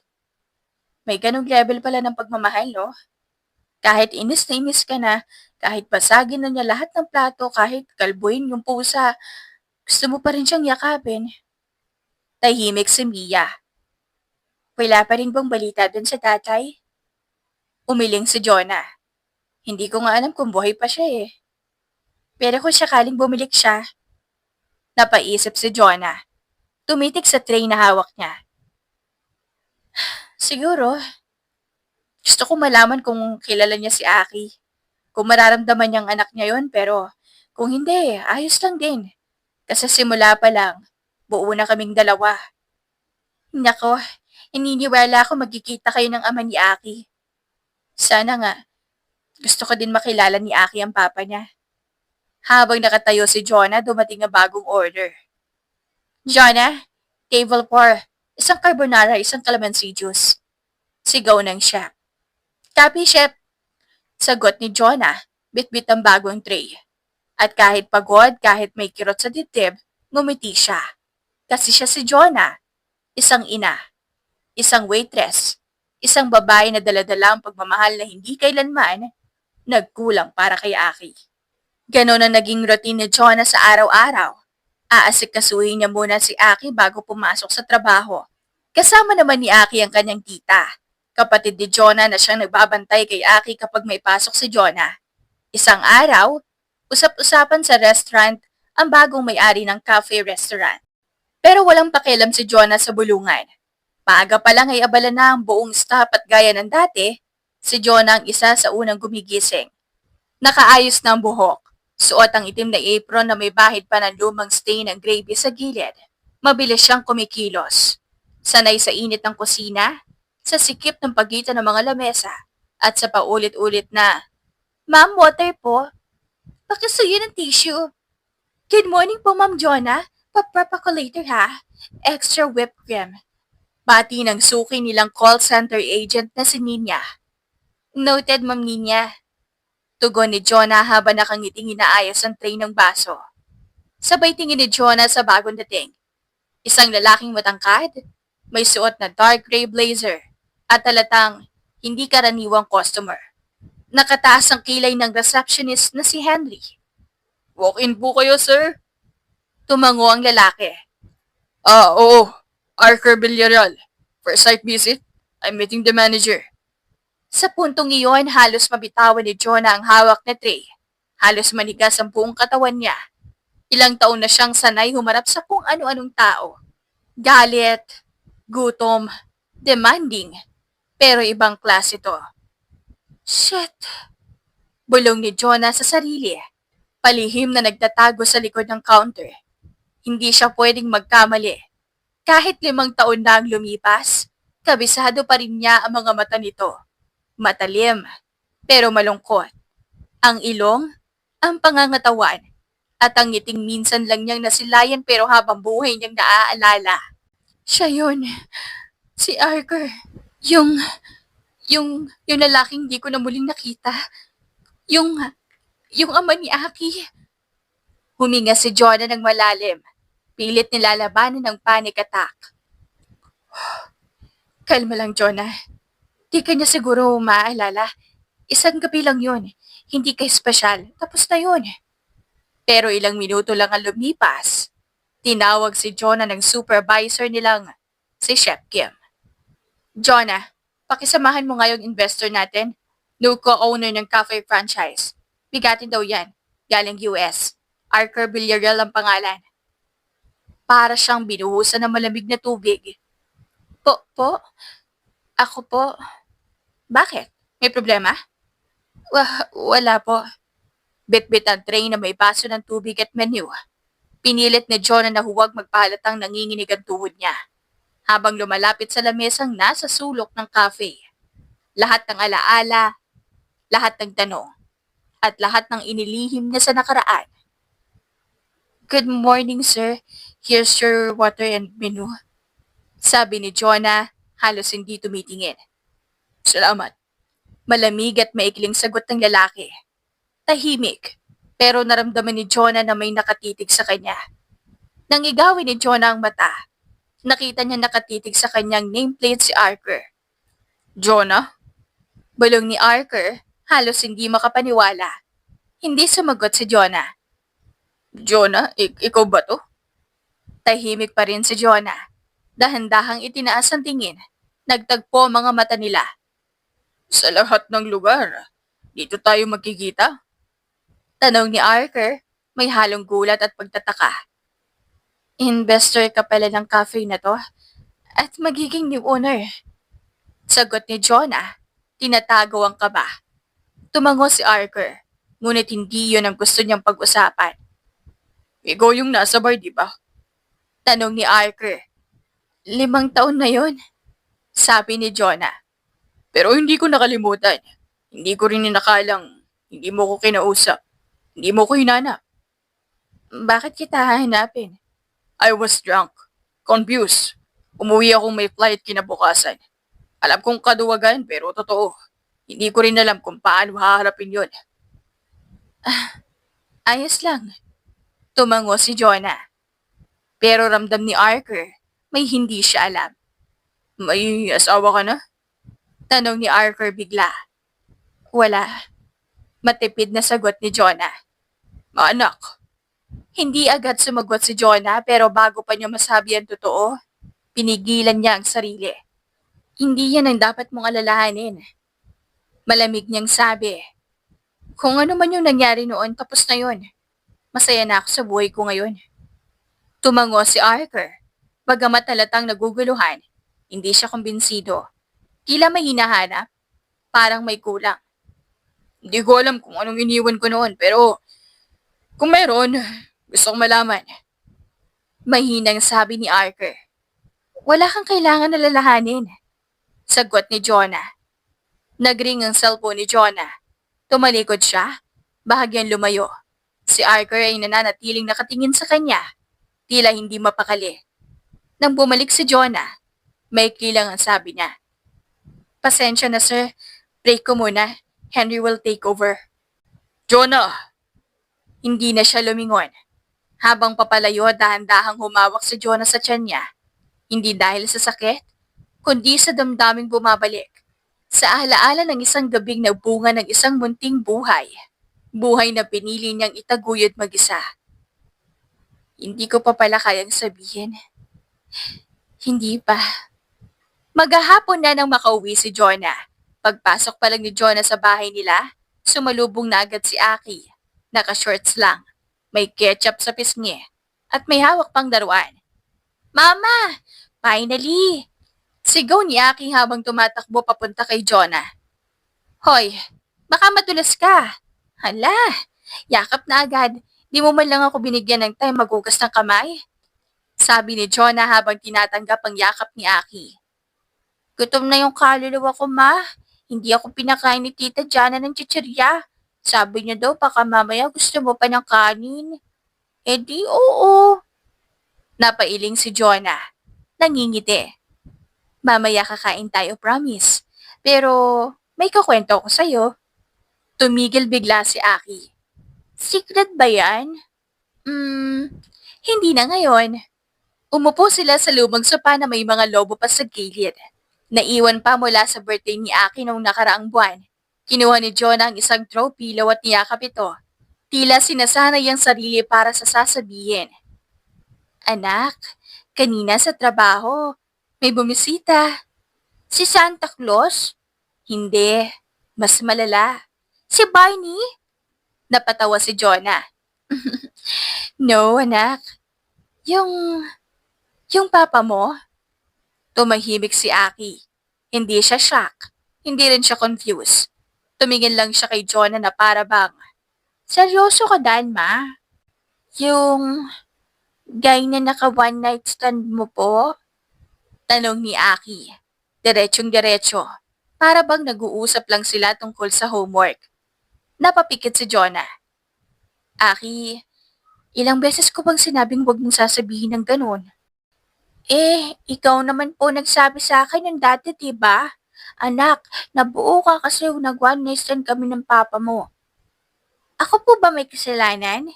May ganong level pala ng pagmamahal, no? Kahit inis na inis ka na, kahit basagin na niya lahat ng plato, kahit kalbuin yung pusa, gusto mo pa rin siyang yakapin. Tahimik si Mia. Wala pa rin bang balita dun sa tatay? Umiling si Jonah. Hindi ko nga alam kung buhay pa siya eh. Pero kung sakaling bumilik siya, napaisip si Jonah. Tumitik sa tray na hawak niya. Siguro, gusto ko malaman kung kilala niya si Aki. Kung mararamdaman niyang anak niya yon, pero kung hindi, ayos lang din. Kasi simula pa lang, buo na kaming dalawa. Nako, ininiwala ako magkikita kayo ng ama ni Aki. Sana nga, gusto ko din makilala ni Aki ang papa niya. Habang nakatayo si Jonah, dumating ang bagong order. Jonah, table 4, isang carbonara, isang calamansi juice. Sigaw ng chef. Copy, chef. Sagot ni Jonah, bitbit ang bagong tray. At kahit pagod, kahit may kirot sa dibdib, ngumiti siya. Kasi siya si Jonah, isang ina, isang waitress, isang babae na daladala ang pagmamahal na hindi kailanman nagkulang para kay Aki. Ganon ang naging routine ni Jonah sa araw-araw. Aasikasuhin niya muna si Aki bago pumasok sa trabaho. Kasama naman ni Aki ang kanyang tita, kapatid ni Jonah na siyang nagbabantay kay Aki kapag may pasok si Jonah. Isang araw, usap-usapan sa restaurant ang bagong may-ari ng cafe restaurant. Pero walang pakialam si Jonah sa bulungan. Maaga pa lang ay abala na ang buong staff at gaya ng dati, si Jonah ang isa sa unang gumigising. Nakaayos na ang buhok. Suot ang itim na apron na may bahid pa ng lumang stain ng gravy sa gilid. Mabilis siyang kumikilos. Sanay sa init ng kusina, sa sikip ng pagitan ng mga lamesa, at sa paulit-ulit na, Ma'am, water po. Pakisuyo ng tissue. Good morning po, Ma'am Jonah. Paprep ako later ha. Extra whipped cream. Bati ng suki nilang call center agent na si Ninya. Noted, Ma'am Ninya. Tugon ni Jonah habang nakangiting inaayos ang tray ng baso. Sabay tingin ni Jonah sa bagong dating. Isang lalaking matangkad, may suot na dark gray blazer, at talatang hindi karaniwang customer. Nakataas ang kilay ng receptionist na si Henry. Walk-in po kayo, sir? Tumango ang lalaki. Oo. Archer Villarreal. For a site visit, I'm meeting the manager. Sa puntong iyon, halos mabitawan ni Jonah ang hawak na tray. Halos manigas ang buong katawan niya. Ilang taon na siyang sanay humarap sa kung ano-anong tao. Galit, gutom, demanding. Pero ibang klase to. Shit! Bulong ni Jonah sa sarili. Palihim na nagtatago sa likod ng counter. Hindi siya pwedeng magkamali. Kahit 5 taon na ang lumipas, kabisado pa rin niya ang mga mata nito. Matalim, pero malungkot. Ang ilong, ang pangangatawan, at ang ngiting minsan lang niyang nasilayan pero habang buhay niyang naaalala. Siya yun. Si Arker. Yung, yung lalaking di ko na muling nakita. Yung, yung ama ni Aki. Huminga si Jonah ng malalim. Pilit nilalabanan ng panic attack. Kalma lang, Jonah. Di ka niya siguro maaalala. Isang gabi lang yun. Hindi ka espesyal. Tapos na yun. Pero ilang minuto lang ang lumipas. Tinawag si Jonah ng supervisor nilang si Chef Kim. Jonah, pakisamahan mo nga yung investor natin. New co-owner ng cafe franchise. Bigatin daw yan. Galing US. Arker Villarreal ang pangalan. Para siyang binuhusan ng malamig na tubig. Po? Ako po. Bakit? May problema? Wala po. Bit-bit ang tray na may baso ng tubig at menu. Pinilit ni Jonah na huwag magpahalatang nanginginig ang tuhod niya. Habang lumalapit sa lamesang nasa sulok ng cafe. Lahat ng alaala, lahat ng tanong, at lahat ng inilihim niya sa nakaraan. Good morning, sir. Here's your water and menu. Sabi ni Jonah, halos hindi tumitingin. Salamat. Malamig at maikling sagot ng lalaki. Tahimik, pero naramdaman ni Jonah na may nakatitig sa kanya. Nang igawin ni Jonah ang mata, nakita niya nakatitig sa kanyang nameplate si Arker. Jonah? Balong ni Arker, halos hindi makapaniwala. Hindi sumagot si Jonah. Jonah, ikaw ba to? Tahimik pa rin si Jonah. Dahan-dahang itinaas ang tingin. Nagtagpo ang mga mata nila. Sa lahat ng lugar, dito tayo magkikita? Tanong ni Arker, may halong gulat at pagtataka. Investor ka pala ng cafe na to? At magiging new owner? Sagot ni Jonah, tinatago ang kaba. Tumango si Arker, ngunit hindi yun ang gusto niyang pag-usapan. Ikaw yung nasa bar, di ba? Tanong ni Arker. 5 taon na yun, sabi ni Jonah. Pero hindi ko nakalimutan. Hindi ko rin inakalang hindi mo ko kinausap. Hindi mo ko hinanap. Bakit kita hahanapin? I was drunk. Confused. Umuwi akong may flight kinabukasan. Alam kong kaduwagan pero totoo. Hindi ko rin alam kung paano haharapin yun. Ayos lang. Tumango si Jonah. Pero ramdam ni Arker, may hindi siya alam. May asawa ka na? Tanong ni Arker bigla. Wala. Matipid na sagot ni Jonah. Anak. Hindi agad sumagot si Jonah pero bago pa niya masabi ang totoo, pinigilan niya ang sarili. Hindi yan ang dapat mong alalahanin. Malamig niyang sabi. Kung ano man yung nangyari noon, tapos na yun. Masaya na ako sa buhay ko ngayon. Tumango si Arker. Bagamat halatang naguguluhan, hindi siya kumbinsido. Tila may hinahanap, parang may kulang. Hindi ko alam kung anong iniwan ko noon, pero kung meron, gusto kong malaman. Mahinang sabi ni Arker. Wala kang kailangan alalahanin. Sagot ni Jonah. Nagring ang cellphone ni Jonah. Tumalikod siya, bahagyang lumayo. Si Arker ay nananatiling nakatingin sa kanya, tila hindi mapakali. Nang bumalik si Jonah, may kilang ang sabi niya. Pasensya na sir, break ko muna. Henry will take over. Jonah! Hindi na siya lumingon. Habang papalayo, dahan-dahang humawak si Jonah sa tiyan niya. Hindi dahil sa sakit, kundi sa damdaming bumabalik. Sa alaala ng isang gabing nagbunga ng isang munting buhay. Buhay na pinili niyang itaguyod mag-isa. Hindi ko pa pala kayang sabihin. Hindi pa. Maghahapon na nang makauwi si Jonah. Pagpasok pa lang ni Jonah sa bahay nila, sumalubong na agad si Aki. Naka-shorts lang, may ketchup sa pisngi, at may hawak pang daruan. Mama! Finally! Sigaw ni Aki habang tumatakbo papunta kay Jonah. Hoy, baka madulas ka. Hala, yakap na agad. Di mo man lang ako binigyan ng time magugas ng kamay. Sabi ni Jonah habang tinatanggap ang yakap ni Aki. Gutom na yung kaluluwa ko, ma. Hindi ako pinakain ni Tita Jana ng chichirya. Sabi niya daw baka mamaya gusto mo pa ng kanin. Eh di oo. Napailing si Jonah. Nangingiti. Mamaya kakain tayo, promise. Pero may kukwento ko sa'yo. Tumigil bigla si Aki. Secret ba yan? Hmm, hindi na ngayon. Umupo sila sa lumang sopa na may mga lobo pa sa gilid. Naiwan pa mula sa birthday ni Aki noong nakaraang buwan. Kinuha ni Jonah ang isang trophy lawat niyakap ito. Tila sinasanay ang sarili para sa sasabihin. Anak, kanina sa trabaho, may bumisita. Si Santa Claus? Hindi, mas malala. Si Barney? Napatawa si Jonah. No, anak. Yung, yung papa mo? Tumahimik si Aki. Hindi siya shock. Hindi rin siya confused. Tumingin lang siya kay Jonah na para bang, seryoso ka, Dan, ma? Yung guy na naka one night stand mo po? Tanong ni Aki. Diretsong diretso. Para bang nag-uusap lang sila tungkol sa homework. Napapikit si Jonah. Aki, ilang beses ko bang sinabing huwag mong sasabihin ng ganun? Ikaw naman po nagsabi sa akin ng dati, diba? Anak, nabuo ka kasi nag-one night stand kami ng papa mo. Ako po ba may kasalanan?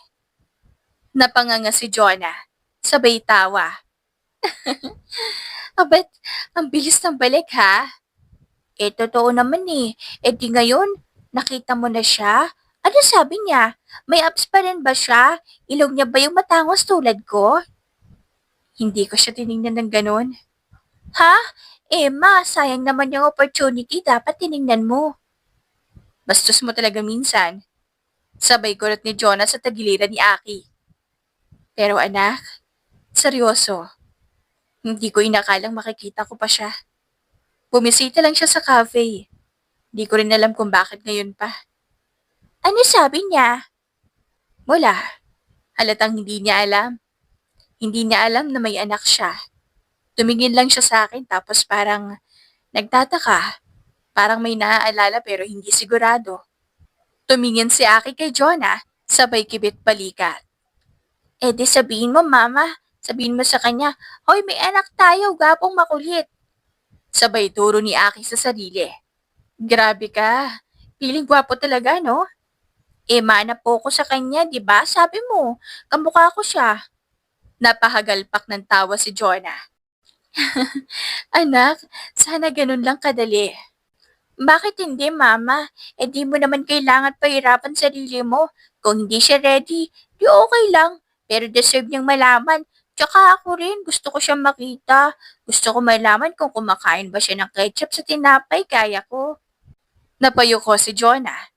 Napanganga si Jonah. Sabay tawa. Abat, ang bilis ng balik ha? Totoo naman eh. Di ngayon, nakita mo na siya? Ano sabi niya? May abs pa rin ba siya? Ilong niya ba yung matangos tulad ko? Hindi ko siya tinignan ng ganun. Ha? Ma, sayang naman yung opportunity. Dapat tinignan mo. Bastos mo talaga minsan. Sabay kurot ni Jonah sa tagiliran ni Aki. Pero anak, seryoso. Hindi ko inakalang makikita ko pa siya. Bumisita lang siya sa cafe. Di ko rin alam kung bakit ngayon pa. Ano sabi niya? Wala. Halatang hindi niya alam. Hindi niya alam na may anak siya. Tumingin lang siya sa akin tapos parang nagtataka. Parang may naaalala pero hindi sigurado. Tumingin si Aki kay Jonah, sabay kibit balikat. Di sabihin mo, mama. Sabihin mo sa kanya, hoy, may anak tayo, gapong makulit. Sabay turo ni Aki sa sarili. Grabe ka. Piling gwapo talaga, no? Mana po ko sa kanya, di ba? Sabi mo, kamukha ko siya. Napahagalpak ng tawa si Jonah. Anak, sana ganun lang kadali. Bakit hindi, mama? Di mo naman kailangan pahirapan sarili mo. Kung hindi siya ready, di okay lang. Pero deserve niyang malaman. Tsaka ako rin, gusto ko siyang makita. Gusto ko malaman kung kumakain ba siya ng ketchup sa tinapay kaya ko. Napayo ko si Jonah.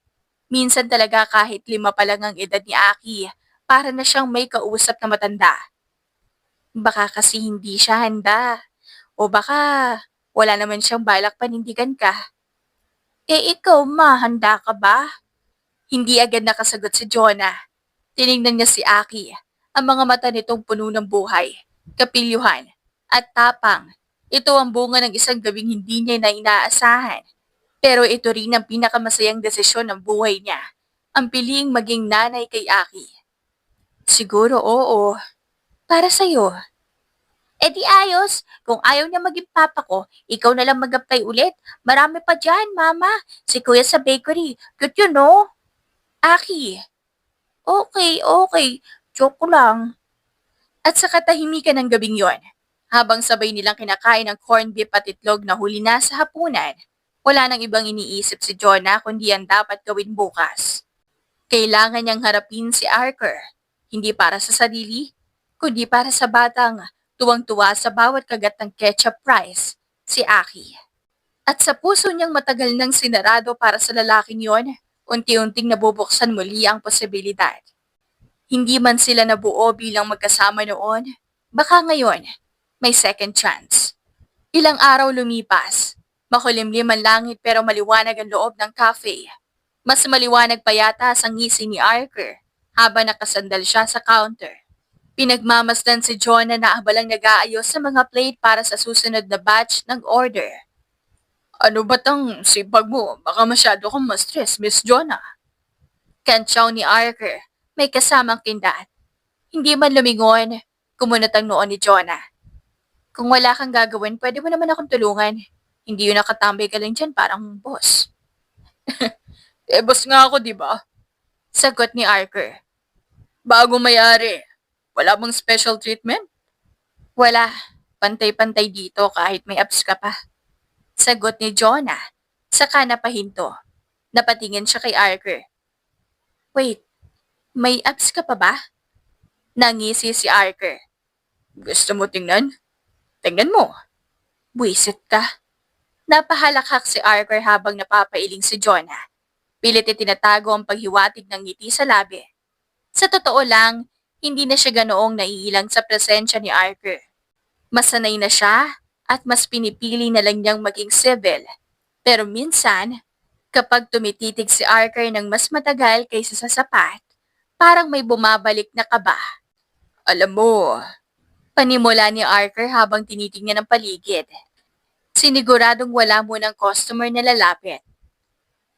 Minsan talaga kahit 5 pa lang ang edad ni Aki, para na siyang may kausap na matanda. Baka kasi hindi siya handa. O baka wala naman siyang balak panindigan ka. Ikaw ma, handa ka ba? Hindi agad nakasagot si Jonah. Tinignan niya si Aki. Ang mga mata nitong puno ng buhay, kapilyuhan, at tapang. Ito ang bunga ng isang gabing hindi niya na inaasahan. Pero ito rin ang pinakamasayang desisyon ng buhay niya. Ang piling maging nanay kay Aki. Siguro oo. Para sa'yo. Di ayos. Kung ayaw niya maging papa ko, ikaw na lang mag-apply ulit. Marami pa dyan, mama. Si kuya sa bakery. Cute yun, no? Aki. Okay, okay. Joke ko lang. At sa katahimikan ng gabing yon, habang sabay nilang kinakain ng corned beef at itlog na huli na sa hapunan, wala nang ibang iniisip si Jonah kundi ang dapat gawin bukas. Kailangan niyang harapin si Archer, hindi para sa sarili, kundi para sa batang tuwang-tuwa sa bawat kagat ng ketchup fries, si Aki. At sa puso niyang matagal nang sinarado para sa lalaking yon, unti-unting nabubuksan muli ang posibilidad. Hindi man sila nabuo bilang magkasama noon, baka ngayon, may second chance. Ilang araw lumipas. Makulimlim ang langit pero maliwanag ang loob ng cafe. Mas maliwanag pa yata sa ngisi ni Archer habang nakasandal siya sa counter. Pinagmamasdan si Jonah na abalang nag-aayos sa mga plate para sa susunod na batch ng order. Ano ba tang sipag mo? Baka masyado kang ma-stress, Miss Jonah. Kantsaw ni Archer, may kasamang kindat. Hindi man lumingon, kumunat ang noon ni Jonah. Kung wala kang gagawin, pwede mo naman akong tulungan. Hindi yun nakatambay ka lang dyan parang boss. Eh, boss nga ako, di ba? Sagot ni Arker. Bago may-ari. Wala bang special treatment? Wala. Pantay-pantay dito kahit may abs ka pa. Sagot ni Jonah. Saka napahinto. Napatingin siya kay Arker. Wait, may abs ka pa ba? Nangisi si Arker. Gusto mo tingnan? Tingnan mo. Buisit ka. Napahalakhak si Arker habang napapailing si Jonah. Pilit itinatago ang paghiwatig ng ngiti sa labi. Sa totoo lang, hindi na siya ganoong naiilang sa presensya ni Arker. Masanay na siya at mas pinipili na lang niyang maging civil. Pero minsan, kapag tumititig si Arker ng mas matagal kaysa sa sapat, parang may bumabalik na kaba. Alam mo, Panimula ni Arker habang tinitingnan ang paligid. Siniguradong wala munang customer na lalapit.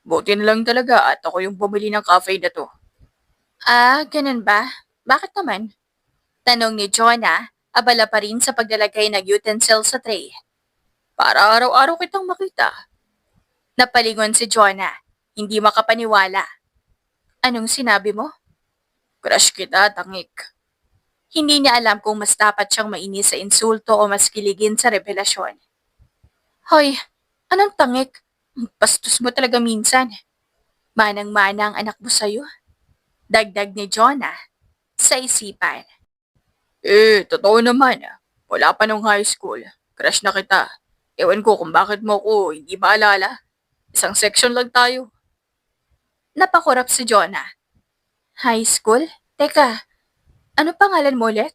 buti na lang talaga at ako yung bumili ng cafe na to. Ah, ganun ba? Bakit naman? Tanong ni Jonah, abala pa rin sa paglalagay ng utensil sa tray. Para araw-araw kitang makita. Napalingon si Jonah, hindi makapaniwala. Anong sinabi mo? Crush kita, tangik. Hindi niya alam kung mas dapat siyang mainis sa insulto o mas kiligin sa revelasyon. Hoy, anong tangik? Bastos mo talaga minsan. Manang-mana ang anak mo sa'yo. Dagdag ni Jonah sa isipan. Eh, totoo naman. Wala pa nung high school. Crush na kita. Ewan ko kung bakit mo ko hindi maalala. Isang section lang tayo. Napakurap si Jonah. High school? Teka, ano pangalan mo ulit?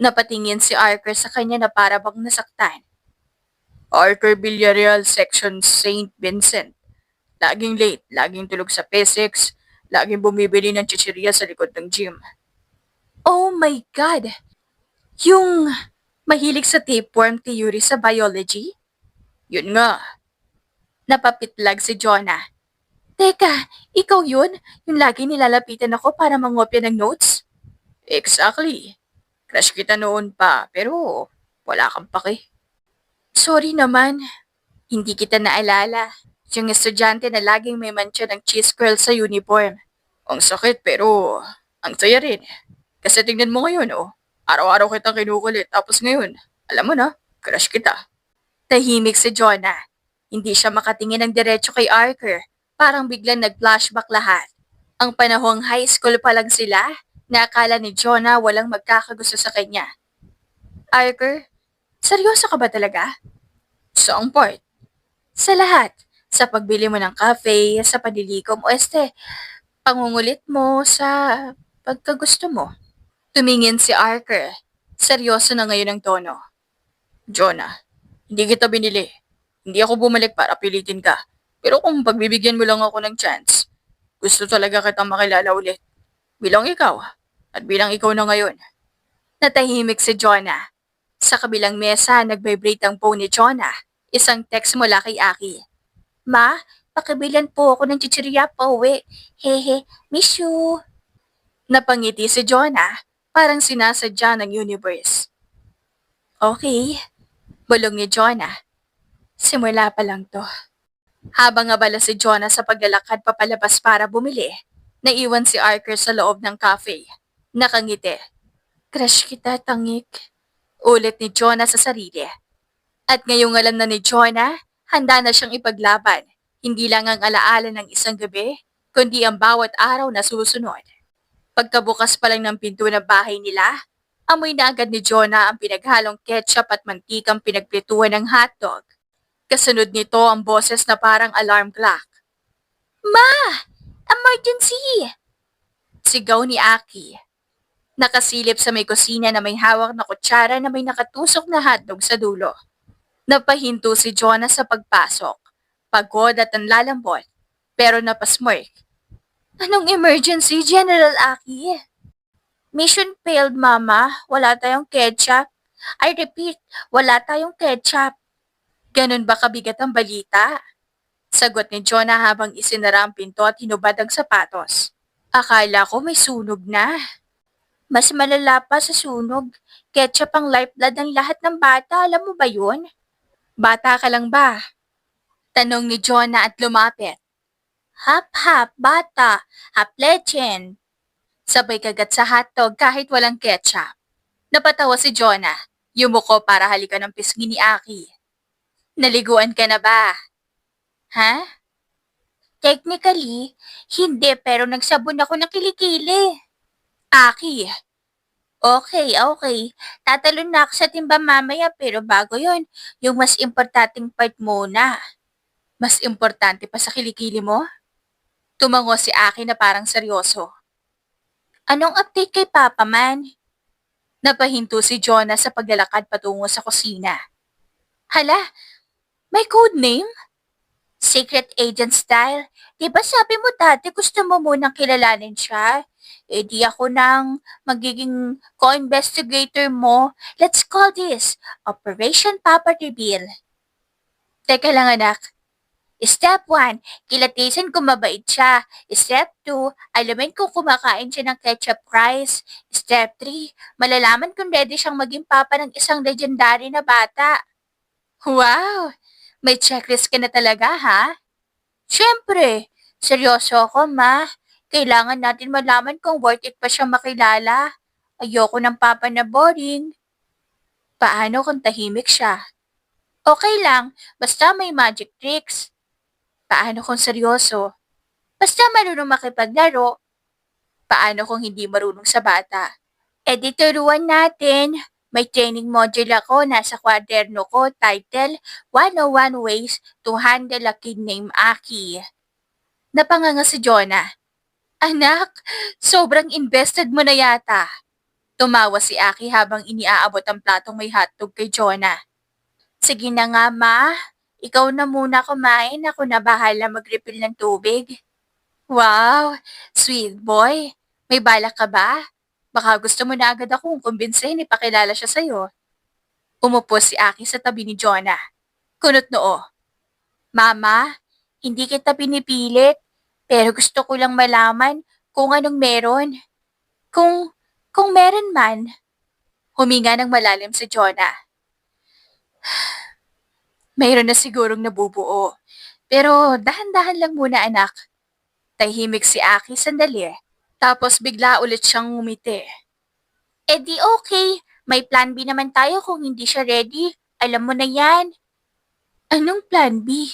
Napatingin si Arker sa kanya na para bang nasaktan. Arthur Villarreal, section St. Vincent. Laging late, laging tulog sa P6, laging bumibili ng chichirya sa likod ng gym. Oh my God! Yung mahilig sa tapeworm theory sa biology? Yun nga, Napapitlag si Jonah. Teka, ikaw yun? Yung lagi nilalapitan ako para mangopya ng notes? exactly. Crush kita noon pa, pero wala kang pake. Sorry naman, hindi kita naalala. Yung estudyante na laging may mancha ng cheese curl sa uniform. Ang sakit pero ang saya rin. Kasi tingnan mo ngayon, oh. Araw-araw kitang kinukulit, tapos ngayon, alam mo na, crush kita. Tahimik si Jonah. Hindi siya makatingin ng diretso kay Arker. Parang biglang nag-flashback lahat. Ang panahong high school pa lang sila, na akala ni Jonah walang magkakagusto sa kanya. Arker, seryoso ka ba talaga? Saang part? Sa lahat. Sa pagbili mo ng cafe, sa panlilikom, o pangungulit mo sa pagkagusto mo. Tumingin si Arker. Seryoso na ngayon ang tono. Jonah, hindi kita binili. Hindi ako bumalik para pilitin ka. Pero kung pagbibigyan mo lang ako ng chance, gusto talaga kitang makilala ulit. Bilang ikaw, at bilang ikaw na ngayon. Natahimik si Jonah. Sa kabilang mesa, nag-vibrate ang phone ni Jonah. Isang text mula kay Aki. Ma, pakibilan po ako ng chichirya pa uwi. Hehe, miss you. Napangiti si Jonah, parang sinasadya ng universe. Okay, bulong ni Jonah. Simula pa lang to. Habang abala si Jonah sa paglalakad papalabas para bumili, naiwan si Arker sa loob ng cafe. Nakangiti. Crush kita, tangik. Ulit ni Jonah sa sarili. At ngayong alam na ni Jonah, handa na siyang ipaglaban. Hindi lang ang alaala ng isang gabi, kundi ang bawat araw na susunod. Pagkabukas pa lang ng pinto ng bahay nila, amoy na agad ni Jonah ang pinaghalong ketchup at mantikang pinagprituhan ng hotdog. Kasunod nito ang boses na parang alarm clock. Ma! Emergency! Sigaw ni Aki. Nakasilip sa may kusina na may hawak na kutsara na may nakatusok na hotdog sa dulo. Napahinto si Jonah sa pagpasok. Pagod at lalambot, pero napasmirk. Anong emergency, General Aki? Mission failed, Mama. Wala tayong ketchup. I repeat, wala tayong ketchup. Ganun ba kabigat ang balita? Sagot ni Jonah habang isinara ang pinto at hinubad ang sapatos. Akala ko may sunog na. Mas malala pa sa sunog. Ketchup ang lifeblood ng lahat ng bata, alam mo ba yun? Bata ka lang ba? Tanong ni Jonah at lumapit. Hap-hap, bata, hap-legend. Sabay kagat sa hotdog kahit walang ketchup. Napatawa si Jonah. Yumuko para halikan ng pisngi ni Aki. Naliguan ka na ba? Ha? Technically, hindi pero nagsabon ako ng kilikili. Aki, Okay. Tatalon na ako sa timba mamaya pero bago yon, yung mas importanteng part muna. mas importante pa sa kilikili mo? Tumango si Aki na parang seryoso. Anong update kay Papa Man? Napahinto si Jonah sa paglalakad patungo sa kusina. Hala, May code name? secret agent style. Di ba sabi mo dati gusto mo munang kilalanin siya? Eh di ako nang magiging co-investigator mo. Let's call this Operation Papa Reveal. Teka lang anak, Step 1, kilatisin kung mabait siya. Step 2, alamin kung kumakain siya ng ketchup fries. Step 3, malalaman kung ready siyang maging papa ng isang legendary na bata. wow! May checklist ka na talaga ha? Siyempre, seryoso ako ma. Kailangan natin malaman kung worth it pa siyang makilala. Ayoko ng papa na boring. Paano kung tahimik siya? Okay lang, basta may magic tricks. Paano kung seryoso? Basta marunong makipaglaro. Paano kung hindi marunong sa bata? Turuan natin. May training module ako, nasa kwaderno ko, title, 101 Ways to Handle a Kid Named Aki. Napanganga si Jonah. Anak, sobrang invested mo na yata. Tumawa si Aki habang iniaabot ang platong may hotdog kay Jonah. Sige na nga ma, ikaw na muna kumain, ako na bahala mag-refill ng tubig. Wow, sweet boy. May balak ka ba? Baka gusto mo na agad akong kumbinsihin ipakilala siya sa'yo. Umupo si Aki sa tabi ni Jonah. Kunot noo. Mama, hindi kita pinipilit, pero gusto ko lang malaman kung anong meron. Kung, kung meron man. Huminga ng malalim si Jonah. Mayroon na sigurong nabubuo. Pero dahan-dahan lang muna anak. Tahimik si Aki sandali. Tapos bigla ulit siyang ngumiti. Di okay, may plan B naman tayo kung hindi siya ready. Alam mo na yan. Anong plan B?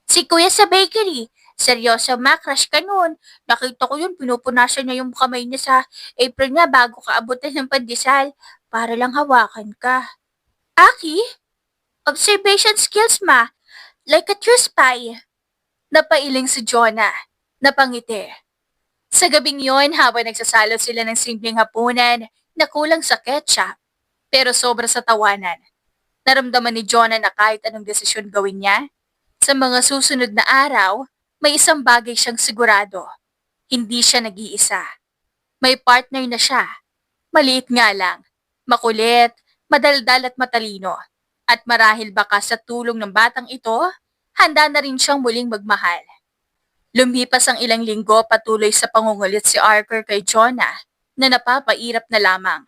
Si kuya sa bakery. Seryoso ma, crush ka nun. Nakita ko yun, pinupunasan niya yung kamay niya sa apron niya bago ka abutan ng pandesal. Para lang hawakan ka. Aki? Observation skills ma. Like a true spy. Napailing si Jonah. Napangiti. Sa gabing yon habang nagsasalo sila ng simpleng hapunan na kulang sa ketchup, pero sobra sa tawanan. Naramdaman ni Jonah na kahit anong desisyon gawin niya, sa mga susunod na araw, may isang bagay siyang sigurado. Hindi siya nag-iisa. May partner na siya. Maliit nga lang. Makulit, madaldal at matalino. At marahil baka sa tulong ng batang ito, handa na rin siyang muling magmahal. Lumipas ang ilang linggo patuloy sa pangungulit si Archer kay Jonah na napapairap na lamang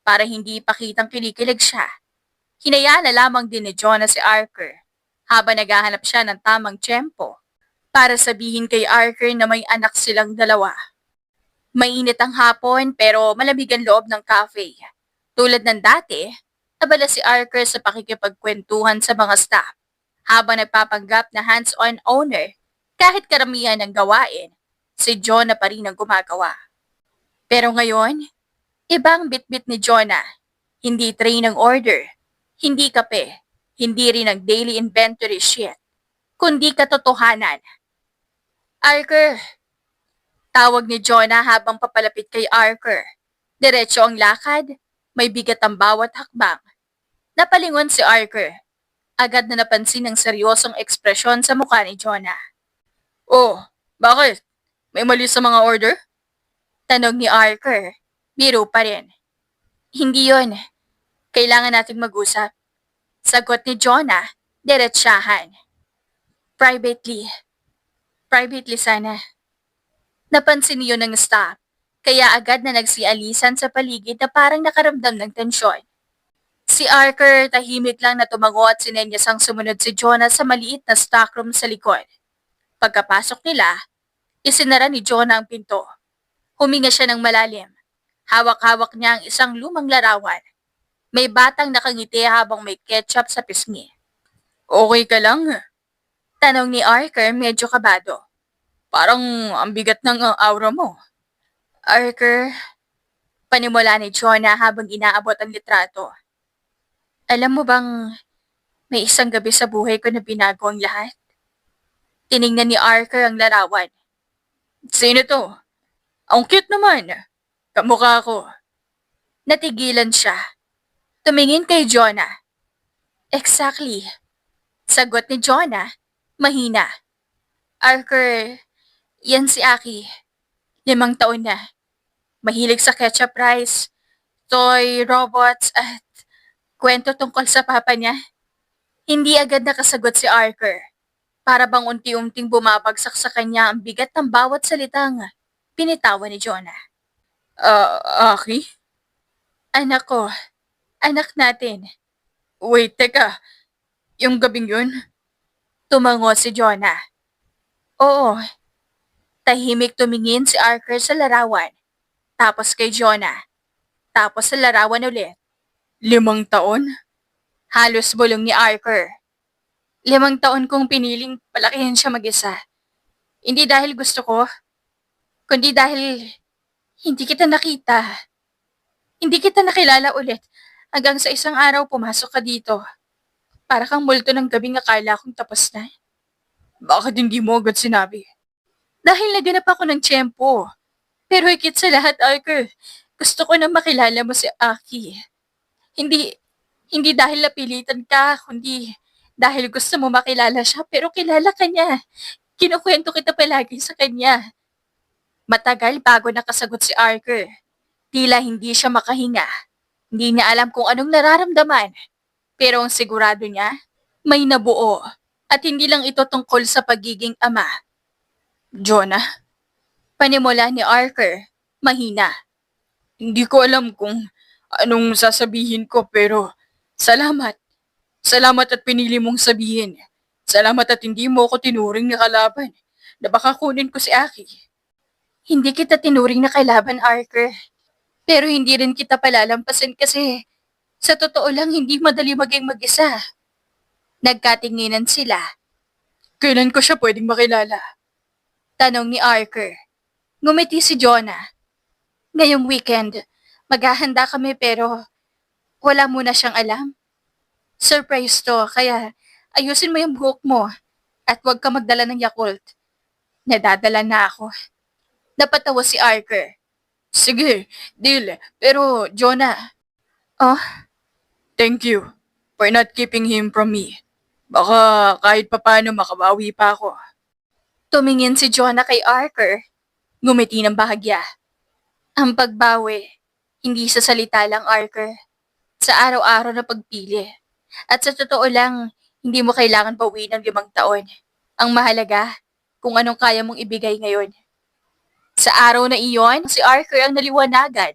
para hindi ipakitang kinikilig siya. Hinayaan na lamang din ni Jonah si Archer habang naghahanap siya ng tamang tiyempo para sabihin kay Archer na may anak silang dalawa. Mainit ang hapon pero malamig ang loob ng cafe. Tulad ng dati, abala si Archer sa pakikipagkwentuhan sa mga staff habang nagpapanggap na hands-on owner kahit karamihan ng gawain, si Jonah pa rin ang gumagawa. Pero ngayon, ibang bitbit ni Jonah. Hindi tray ng order, hindi kape, hindi rin ang daily inventory sheet, kundi katotohanan. Archer! Tawag ni Jonah habang papalapit kay Archer. Diretso ang lakad, may bigat ang bawat hakbang. Napalingon si Archer. Agad na napansin ang seryosong ekspresyon sa mukha ni Jonah. Oh, bakit? May mali sa mga order? Tanong ni Archer. Biro pa rin. Hindi yon. Kailangan nating mag-usap. Sagot ni Jonah, diretsyahan. Privately. Privately sana. Napansin niyo ng staff. Kaya agad na nagsialisan sa paligid na parang nakaramdam ng tensyon. Si Arker tahimik lang na tumango at sinenyas ang sumunod si Jonah sa maliit na stockroom sa likod. Pagkapasok nila, isinara ni Jonah ang pinto. Huminga siya ng malalim. Hawak-hawak niya ang isang lumang larawan. May batang nakangiti habang may ketchup sa pisngi. Okay ka lang? Tanong ni Arker medyo kabado. Parang ang bigat ng aura mo. Arker, panimula ni Jonah habang inaabot ang litrato. Alam mo bang may isang gabi sa buhay ko na binago ang lahat? Tiningnan ni Arker ang larawan. Sino to? Ang cute naman. Kamukha ko. Natigilan siya. Tumingin kay Jonah. Exactly. Sagot ni Jonah, mahina. Arker, yan si Aki. 5 taon na. Mahilig sa ketchup rice, toy, robots, at kwento tungkol sa papa niya. Hindi agad nakasagot si Arker. Para bang unti-unting bumabagsak sa kanya ang bigat ng bawat salitang pinitawan ni Jonah. Aki? Anak ko, anak natin. Wait, teka. Yung gabing yun? Tumango si Jonah. Oo. Tahimik tumingin si Arker sa larawan. Tapos kay Jonah. Tapos sa larawan ulit. 5 taon? Halos bulong ni Arker. 5 taon kong piniling palakihin siya mag-isa. Hindi dahil gusto ko, kundi dahil hindi kita nakita. Hindi kita nakilala ulit hanggang sa isang araw pumasok ka dito. Para kang multo ng gabing akala kong tapos na. Bakit hindi mo agad sinabi? Dahil naganap ako ng tiyempo. Pero higit sa lahat, Arker, gusto ko na makilala mo si Aki. Hindi, hindi dahil napilitan ka, kundi dahil gusto mo makilala siya, pero kilala ka niya. Kinukwento kita palagi sa kanya. Matagal bago nakasagot si Arker. Tila hindi siya makahinga. Hindi niya alam kung anong nararamdaman. Pero ang sigurado niya, may nabuo. At hindi lang ito tungkol sa pagiging ama. Jonah? Panimula ni Arker, mahina. Hindi ko alam kung anong sasabihin ko pero salamat. Salamat at pinili mong sabihin. Salamat at hindi mo ako tinuring na kalaban na baka kunin ko si Aki. Hindi kita tinuring na kailaban, Arker. Pero hindi rin kita palalampasin kasi sa totoo lang hindi madali maging mag-isa. Nagkatinginan sila. Kailan ko siya pwedeng makilala? Tanong ni Arker. Ngumiti si Jonah. Ngayong weekend, maghahanda kami pero wala muna siyang alam. Surprise to, kaya ayusin mo yung buhok mo at huwag ka magdala ng Yakult. Nadadala na ako. Napatawa si Arker. Sige, deal. Pero, Jonah, Oh, thank you for not keeping him from me. Baka kahit papano makabawi pa ako. tumingin si Jonah kay Arker. Ngumiti ng bahagya. Ang pagbawi, hindi sa salita lang, Arker. Sa araw-araw na pagpili. At sa totoo lang, hindi mo kailangan bawiin ng 5 taon. Ang mahalaga, kung anong kaya mong ibigay ngayon. Sa araw na iyon, si Arker ang naliwanagan.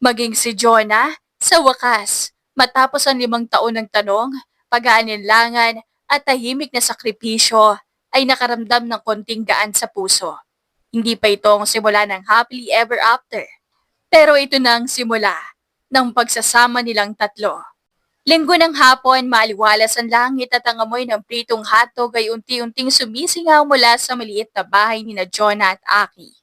Maging si Jonah, sa wakas, matapos ang 5 taon ng tanong, pag-aalinlangan at tahimik na sakripisyo, ay nakaramdam ng konting gaan sa puso. Hindi pa ito ang simula ng happily ever after. Pero ito na ang simula ng pagsasama nilang tatlo. Linggo ng hapon, maaliwalas ang langit at ang amoy ng pritong hotdog ay unti-unting sumisingaw mula sa maliit na bahay ni na Jonah at Aki.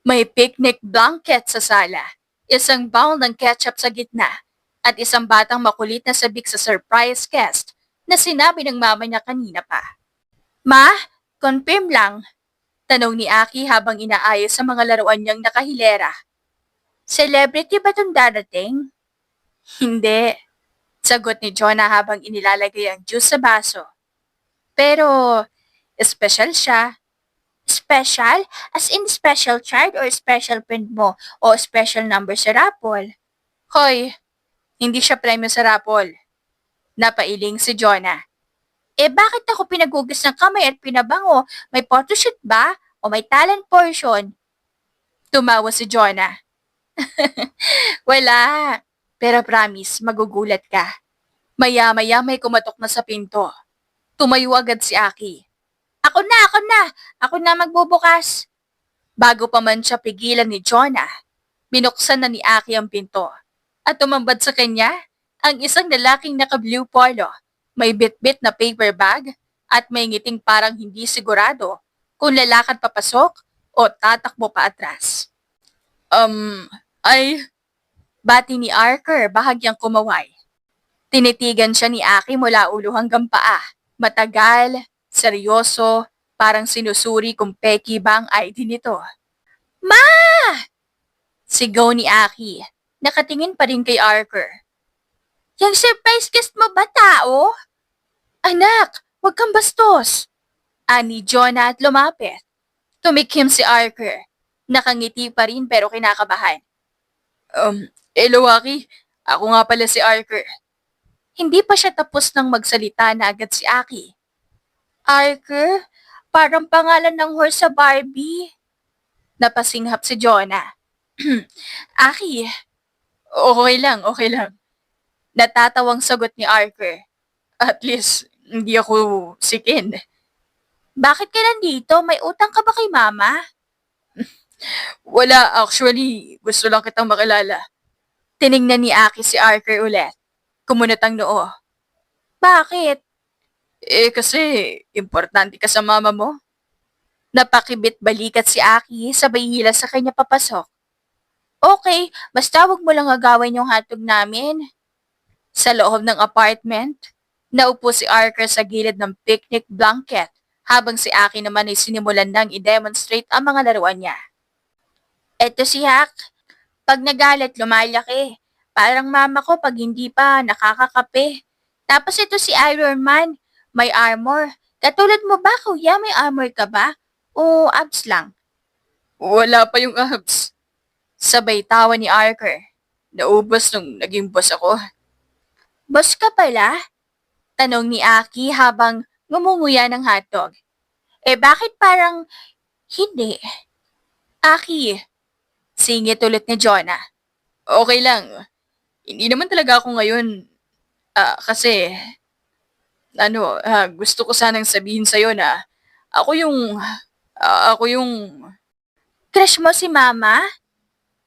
May picnic blanket sa sala, isang bowl ng ketchup sa gitna, at isang batang makulit na sabik sa surprise guest na sinabi ng mama niya kanina pa. Ma, confirm lang. Tanong ni Aki habang inaayos sa mga laruan niyang nakahilera. Celebrity ba itong darating? Hindi. Sagot ni Jonah habang inilalagay ang juice sa baso. Pero, special siya. Special? As in special child or special friend mo o special number sa Rapol? Hoy, hindi siya premyo sa Rapol. Napailing si Jonah. Bakit ako pinagugas ng kamay at pinabango? May photoshoot ba? O may talent portion? Tumawa si Jonah. Wala. Pero promise, magugulat ka. Maya-maya may kumatok na sa pinto. Tumayo agad si Aki. Ako na, ako na! Ako na magbubukas! Bago pa man siya pigilan ni Jonah, binuksan na ni Aki ang pinto. At tumambad sa kanya ang isang lalaking naka-blue polo, may bitbit na paper bag, at may ngiting parang hindi sigurado kung lalakad papasok o tatakbo pa atras. Ay, bati ni Arker bahagyang kumaway. Tinitigan siya ni Aki mula ulo hanggang paa. Matagal, seryoso, parang sinusuri kung peki ba ang ID nito. Ma! Sigaw ni Aki. Nakatingin pa rin kay Arker. Yung surprise guest mo ba tao? Anak, wag kang bastos. Ani Jonah at lumapit. Tumikim si Arker. Nakangiti pa rin pero kinakabahan. Hello Aki. Ako nga pala si Arker. Hindi pa siya tapos nang magsalita na agad si Aki. Arker? Parang pangalan ng horse sa Barbie. Napasinghap si Jonah. Aki, okay lang, okay lang. Natatawang sagot ni Arker. At least, hindi ako sikin. Bakit ka nandito? May utang ka ba kay mama? Wala, actually. Gusto lang kitang makilala. Tiningnan ni Aki si Arker ulit. Kumunot ang noo. Bakit? Kasi importante ka sa mama mo. Napakibit balikat si Aki sabay hila sa kanya papasok. Okay, basta wag mo lang agawin yung hotdog namin. Sa loob ng apartment, naupo si Arker sa gilid ng picnic blanket habang si Aki naman ay sinimulan nang i-demonstrate ang mga laruan niya. Eto si Hak. Pag nagalit, lumalaki. Parang mama ko pag hindi pa nakakakape. Tapos ito si Iron Man. May armor. Katulad mo ba, kuya? May armor ka ba? O abs lang? Wala pa yung abs. Sabay tawa ni Arker. Naubos nung naging boss ako. Boss ka pala? Tanong ni Aki habang ngumunguya ng hotdog. Bakit parang hindi? Aki, singit ulit ni Jonah. Okay lang. Hindi naman talaga ako ngayon. Kasi, gusto ko sanang sabihin sa'yo na ako yung... Crush mo si mama?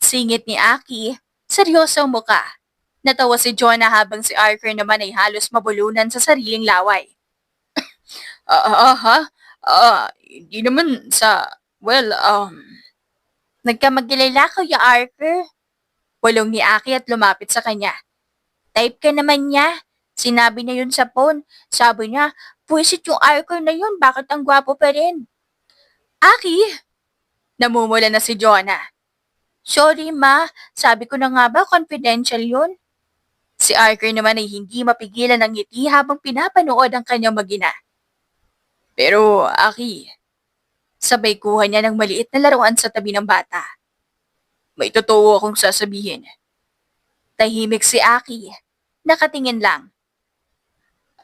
Singit ni Aki, seryoso ang muka. Natawa si Jonah habang si Arker naman ay halos mabulunan sa sariling laway. Ha? Hindi naman sa... Well, Nagkamagilala, Kuya Arker. Bulong ni Aki at lumapit sa kanya. Type ka naman niya. Sinabi niya yun sa phone. Sabi niya, puwisit yung Arker na yun, bakit ang gwapo pa rin? Aki! Namumula na si Jonah. Sorry ma, sabi ko na nga ba confidential yun? Si Arker naman ay hindi mapigilan ng ngiti habang pinapanood ang kanyang magina. Pero, Aki, sabay kuha niya ng maliit na laruan sa tabi ng bata. May totoo akong sasabihin. Tahimik si Aki. Nakatingin lang.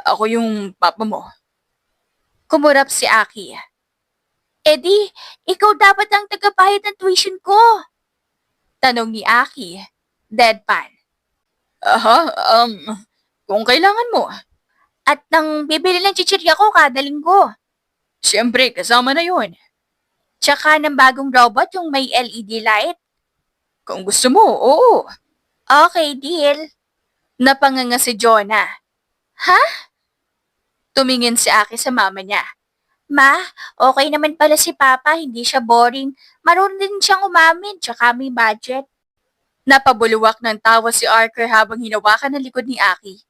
Ako yung papa mo. Kumurap si Aki. Eddie, ikaw dapat ang tagabayad ng tuition ko. Tanong ni Aki. Deadpan. Kung kailangan mo. At nang bibili ng chichirya ko kada linggo. Siyempre, kasama na yun. Tsaka ng bagong robot yung may LED light. Kung gusto mo, oo. Okay, deal. Napanganga si Jonah. Ha? Tumingin si Aki sa mama niya. Ma, okay naman pala si Papa, hindi siya boring. Marunong din siyang umamin, tsaka may budget. Napabuluwak ng tawa si Arker habang hinawakan ang likod ni Aki.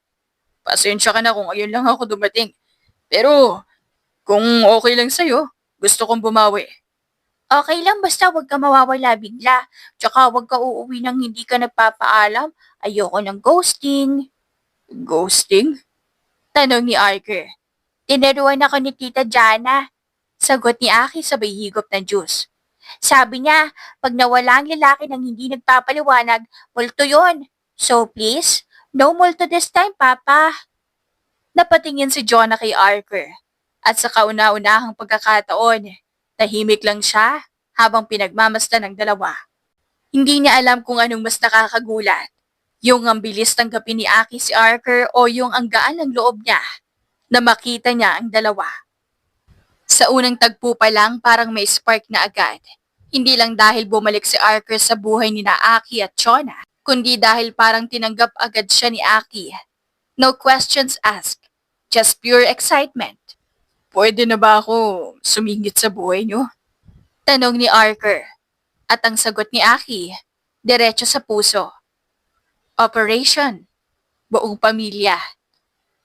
Pasensya ka na kung ayun lang ako dumating. Pero, kung okay lang sa'yo, gusto kong bumawi. Okay lang basta wag ka mawawala bigla. Tsaka wag ka uuwi nang hindi ka nagpapaalam. Ayoko ng ghosting. Ghosting? Tanong ni Arker. Tineruan ako ni Tita Jana. Sagot ni Aki sabay higop ng juice. Sabi niya, pag nawala ang lalaki nang hindi nagpapaliwanag, multo yon. So please, no multo this time, Papa. Napatingin si Jonah kay Arker. At sa kauna-unahang pagkakataon, tahimik lang siya habang pinagmamasdan ng dalawa. Hindi niya alam kung anong mas nakakagulat. Yung ang bilis tanggapin ni Aki si Arker o yung ang gaan ng loob niya na makita niya ang dalawa. Sa unang tagpo pa lang parang may spark na agad. Hindi lang dahil bumalik si Arker sa buhay ni na Aki at Chona, kundi dahil parang tinanggap agad siya ni Aki. No questions asked, just pure excitement. Pwede na ba ako sumingit sa buhay niyo? Tanong ni Arker. At ang sagot ni Aki, diretso sa puso. Operation, buong pamilya.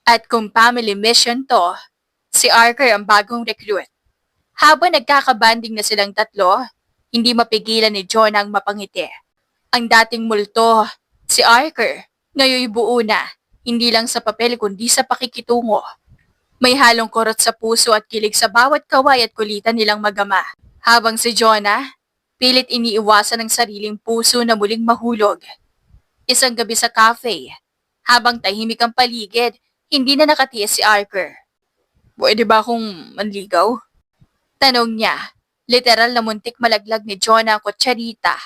At kung family mission to, si Arker ang bagong recruit. Habang nagkakabanding na silang tatlo, hindi mapigilan ni John ang mapangiti. Ang dating multo, si Arker, ngayon buo na, hindi lang sa papel kundi sa pakikitungo. May halong kurot sa puso at kilig sa bawat kaway at kulitan nilang magama. Habang si Jonah, pilit iniiwasan ng sariling puso na muling mahulog. Isang gabi sa cafe, habang tahimik ang paligid, hindi na nakatiis si Arker. Pwede ba akong manligaw? Tanong niya. Literal na muntik malaglag ni Jonah ang kutsarita.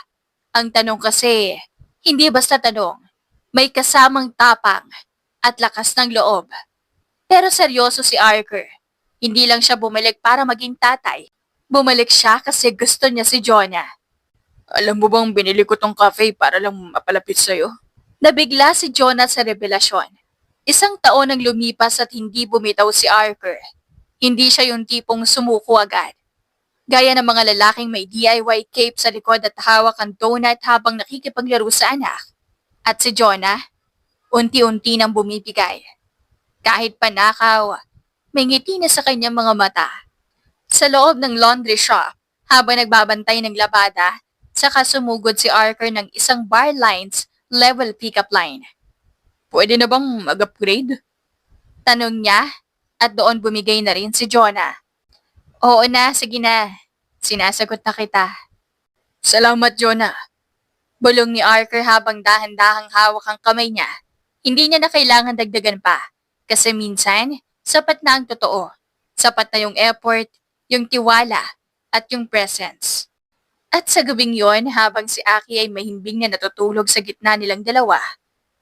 Ang tanong kasi, hindi basta tanong. May kasamang tapang at lakas ng loob. Pero seryoso si Arker. Hindi lang siya bumalik para maging tatay. Bumalik siya kasi gusto niya si Jonah. Alam mo bang binili ko tong cafe para lang mapalapit sa'yo? Nabigla si Jonah sa revelasyon. Isang taon ang lumipas at hindi bumitaw si Arker. Hindi siya yung tipong sumuko agad. Gaya ng mga lalaking may DIY cape sa likod at hawak ang donut habang nakikipaglaro sa anak. At si Jonah, unti-unti nang bumibigay. Kahit panakaw, may ngiti na sa kanyang mga mata. Sa loob ng laundry shop, habang nagbabantay ng labada, saka sumugod si Arker ng isang bar lines level pickup line. Pwede na bang mag-upgrade? Tanong niya at doon bumigay na rin si Jonah. Oo na, sige na. Sinasagot na kita. Salamat, Jonah. Bulong ni Arker habang dahan-dahang hawak ang kamay niya. Hindi niya na kailangan dagdagan pa. Kasi minsan, sapat na ang totoo. Sapat na yung effort, yung tiwala, at yung presence. At sa gabing yon, habang si Aki ay mahimbing na natutulog sa gitna nilang dalawa,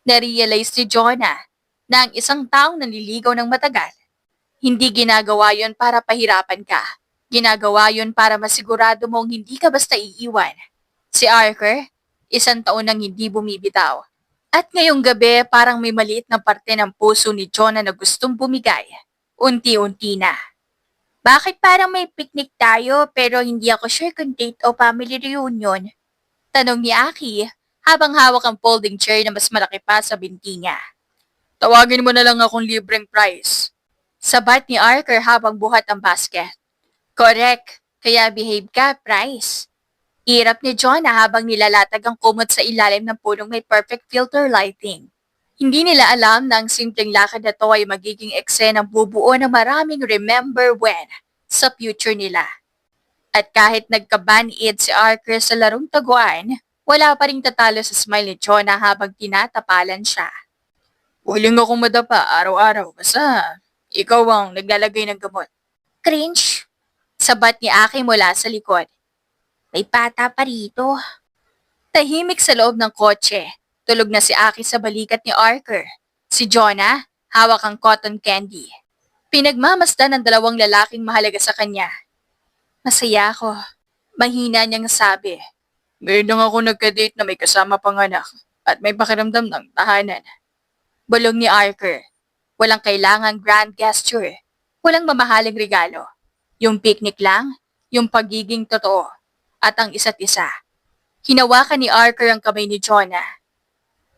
na-realize ni Jonah na ang isang taong nanliligaw ng matagal, hindi ginagawa yon para pahirapan ka. Ginagawa yon para masigurado mong hindi ka basta iiwan. Si Arker, isang taon nang hindi bumibitaw. At ngayong gabi parang may maliit na parte ng puso ni Jonah na gustong bumigay. Unti-unti na. Bakit parang may picnic tayo pero hindi ako sure kung date o family reunion? Tanong ni Aki habang hawak ang folding chair na mas malaki pa sa binti niya. Tawagin mo na lang akong libreng prize. Sabat ni Arker habang buhat ang basket. Correct, kaya behave ka, prize. Irap ni Jonah habang nilalatag ang kumot sa ilalim ng punong may perfect filter lighting. Hindi nila alam na ang simpleng lakad na to ay magiging eksenang bubuo ng maraming remember when sa future nila. At kahit nagkaban-id si Arker sa larong taguan, wala pa ring tatalo sa smile ni Jonah habang tinatapalan siya. Huling akong madapa araw-araw basta ikaw ang naglalagay ng gamot. Cringe, sabat ni Aki mula sa likod. May bata pa rito. Tahimik sa loob ng kotse. Tulog na si Aki sa balikat ni Arker. Si Jonah, hawak ang cotton candy. Pinagmamasdan ng dalawang lalaking mahalaga sa kanya. Masaya ako. Mahina niyang sabi. Ngayon lang ako nagka-date na may kasama pang anak at may pakiramdam ng tahanan. Bulong ni Arker. Walang kailangang grand gesture. Walang mamahaling regalo. Yung picnic lang, yung pagiging totoo, at ang isa't isa. Hinawakan ni Arker ang kamay ni Jonah.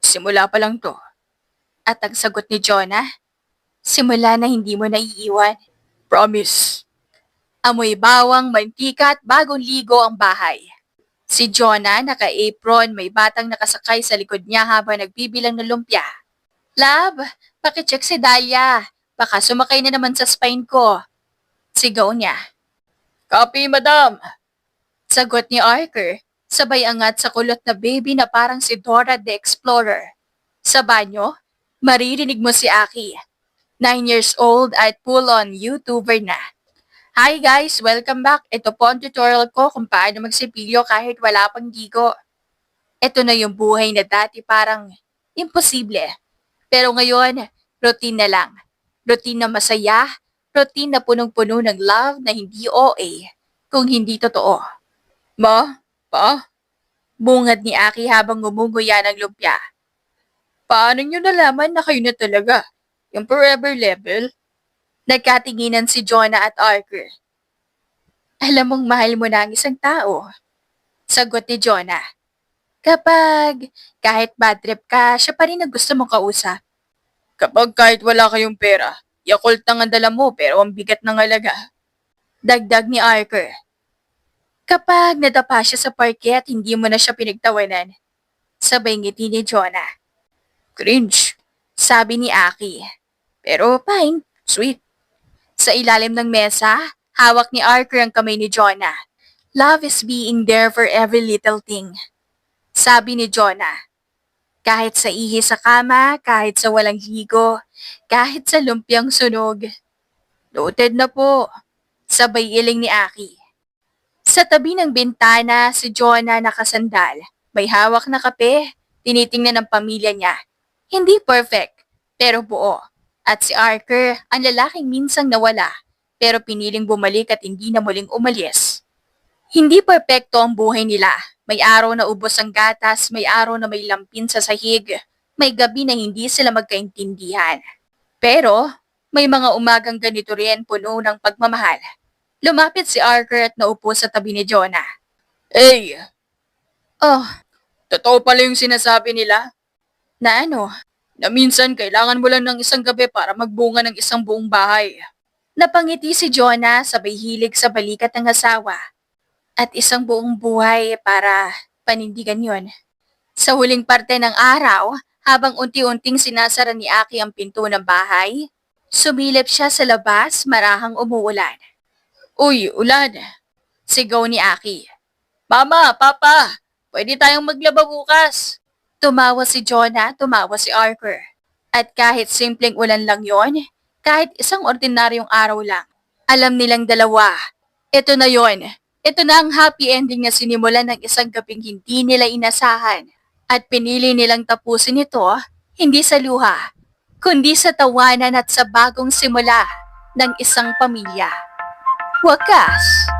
Simula pa lang to. At ang sagot ni Jonah, simula na hindi mo naiiwan. Promise. Amoy bawang, mantika at bagong ligo ang bahay. Si Jonah naka-apron, may batang nakasakay sa likod niya habang nagbibilang ng lumpia. Lab, pakicheck si Daya. Baka sumakay na naman sa spine ko. Sigaw niya. Copy, madam. Sagot ni Arker, sabay angat sa kulot na baby na parang si Dora the Explorer. Sa banyo, maririnig mo si Aki. 9 years old at full-on YouTuber na. Hi guys! Welcome back! Ito po ang tutorial ko kung paano magsipilyo kahit wala pang gigo. Ito na yung buhay na dati parang imposible. Pero ngayon, routine na lang. Routine na masaya, routine na punong-puno ng love na hindi OA, kung hindi totoo. Ma? Pa? Bungad ni Aki habang gumuguya ng lumpia. Paano nyo nalaman na kayo na talaga? Yung forever level? Nagkatinginan si Jonah at Arker. Alam mong mahal mo na ang isang tao. Sagot ni Jonah. Kapag kahit bad trip ka, siya pa rin ang gusto mong kausap. Kapag kahit wala kayong pera, Yakult ang dala mo pero ang bigat ng halaga. Dagdag ni Arker. Kapag nadapa siya sa parke at hindi mo na siya pinagtawanan, sabay ngiti ni Jonah. Cringe, sabi ni Aki. Pero fine, sweet. Sa ilalim ng mesa, hawak ni Arker ang kamay ni Jonah. Love is being there for every little thing. Sabi ni Jonah. Kahit sa ihi sa kama, kahit sa walang higo, kahit sa lumpiang sunog. Noted na po. Sabay iling ni Aki. Sa tabi ng bintana, si Jonah nakasandal. May hawak na kape, tinitingnan ng pamilya niya. Hindi perfect, pero buo. At si Arker, ang lalaking minsang nawala, pero piniling bumalik at hindi na muling umalis. Hindi perpekto ang buhay nila. May araw na ubos ang gatas, may araw na may lampin sa sahig, may gabi na hindi sila magkaintindihan. Pero, may mga umagang ganito rin puno ng pagmamahal. Lumapit si Arker at naupo sa tabi ni Jonah. Hey! Oh, totoo pala yung sinasabi nila? Na ano? Na minsan kailangan mo lang ng isang gabi para magbunga ng isang buong bahay. Napangiti si Jonah sabay hilig sa balikat ng asawa. At isang buong buhay para panindigan yon. Sa huling parte ng araw, habang unti-unting sinasara ni Aki ang pinto ng bahay, sumilip siya sa labas marahang umuulan. Uy, ulan! Sigaw ni Aki. Mama, Papa, pwede tayong maglaba bukas. Tumawa si Jonah, tumawa si Arker. At kahit simpleng ulan lang yon, kahit isang ordinaryong araw lang, alam nilang dalawa, ito na yon. Ito na ang happy ending na sinimulan ng isang gabing hindi nila inasahan. At pinili nilang tapusin ito, hindi sa luha, kundi sa tawanan at sa bagong simula ng isang pamilya. Wakas!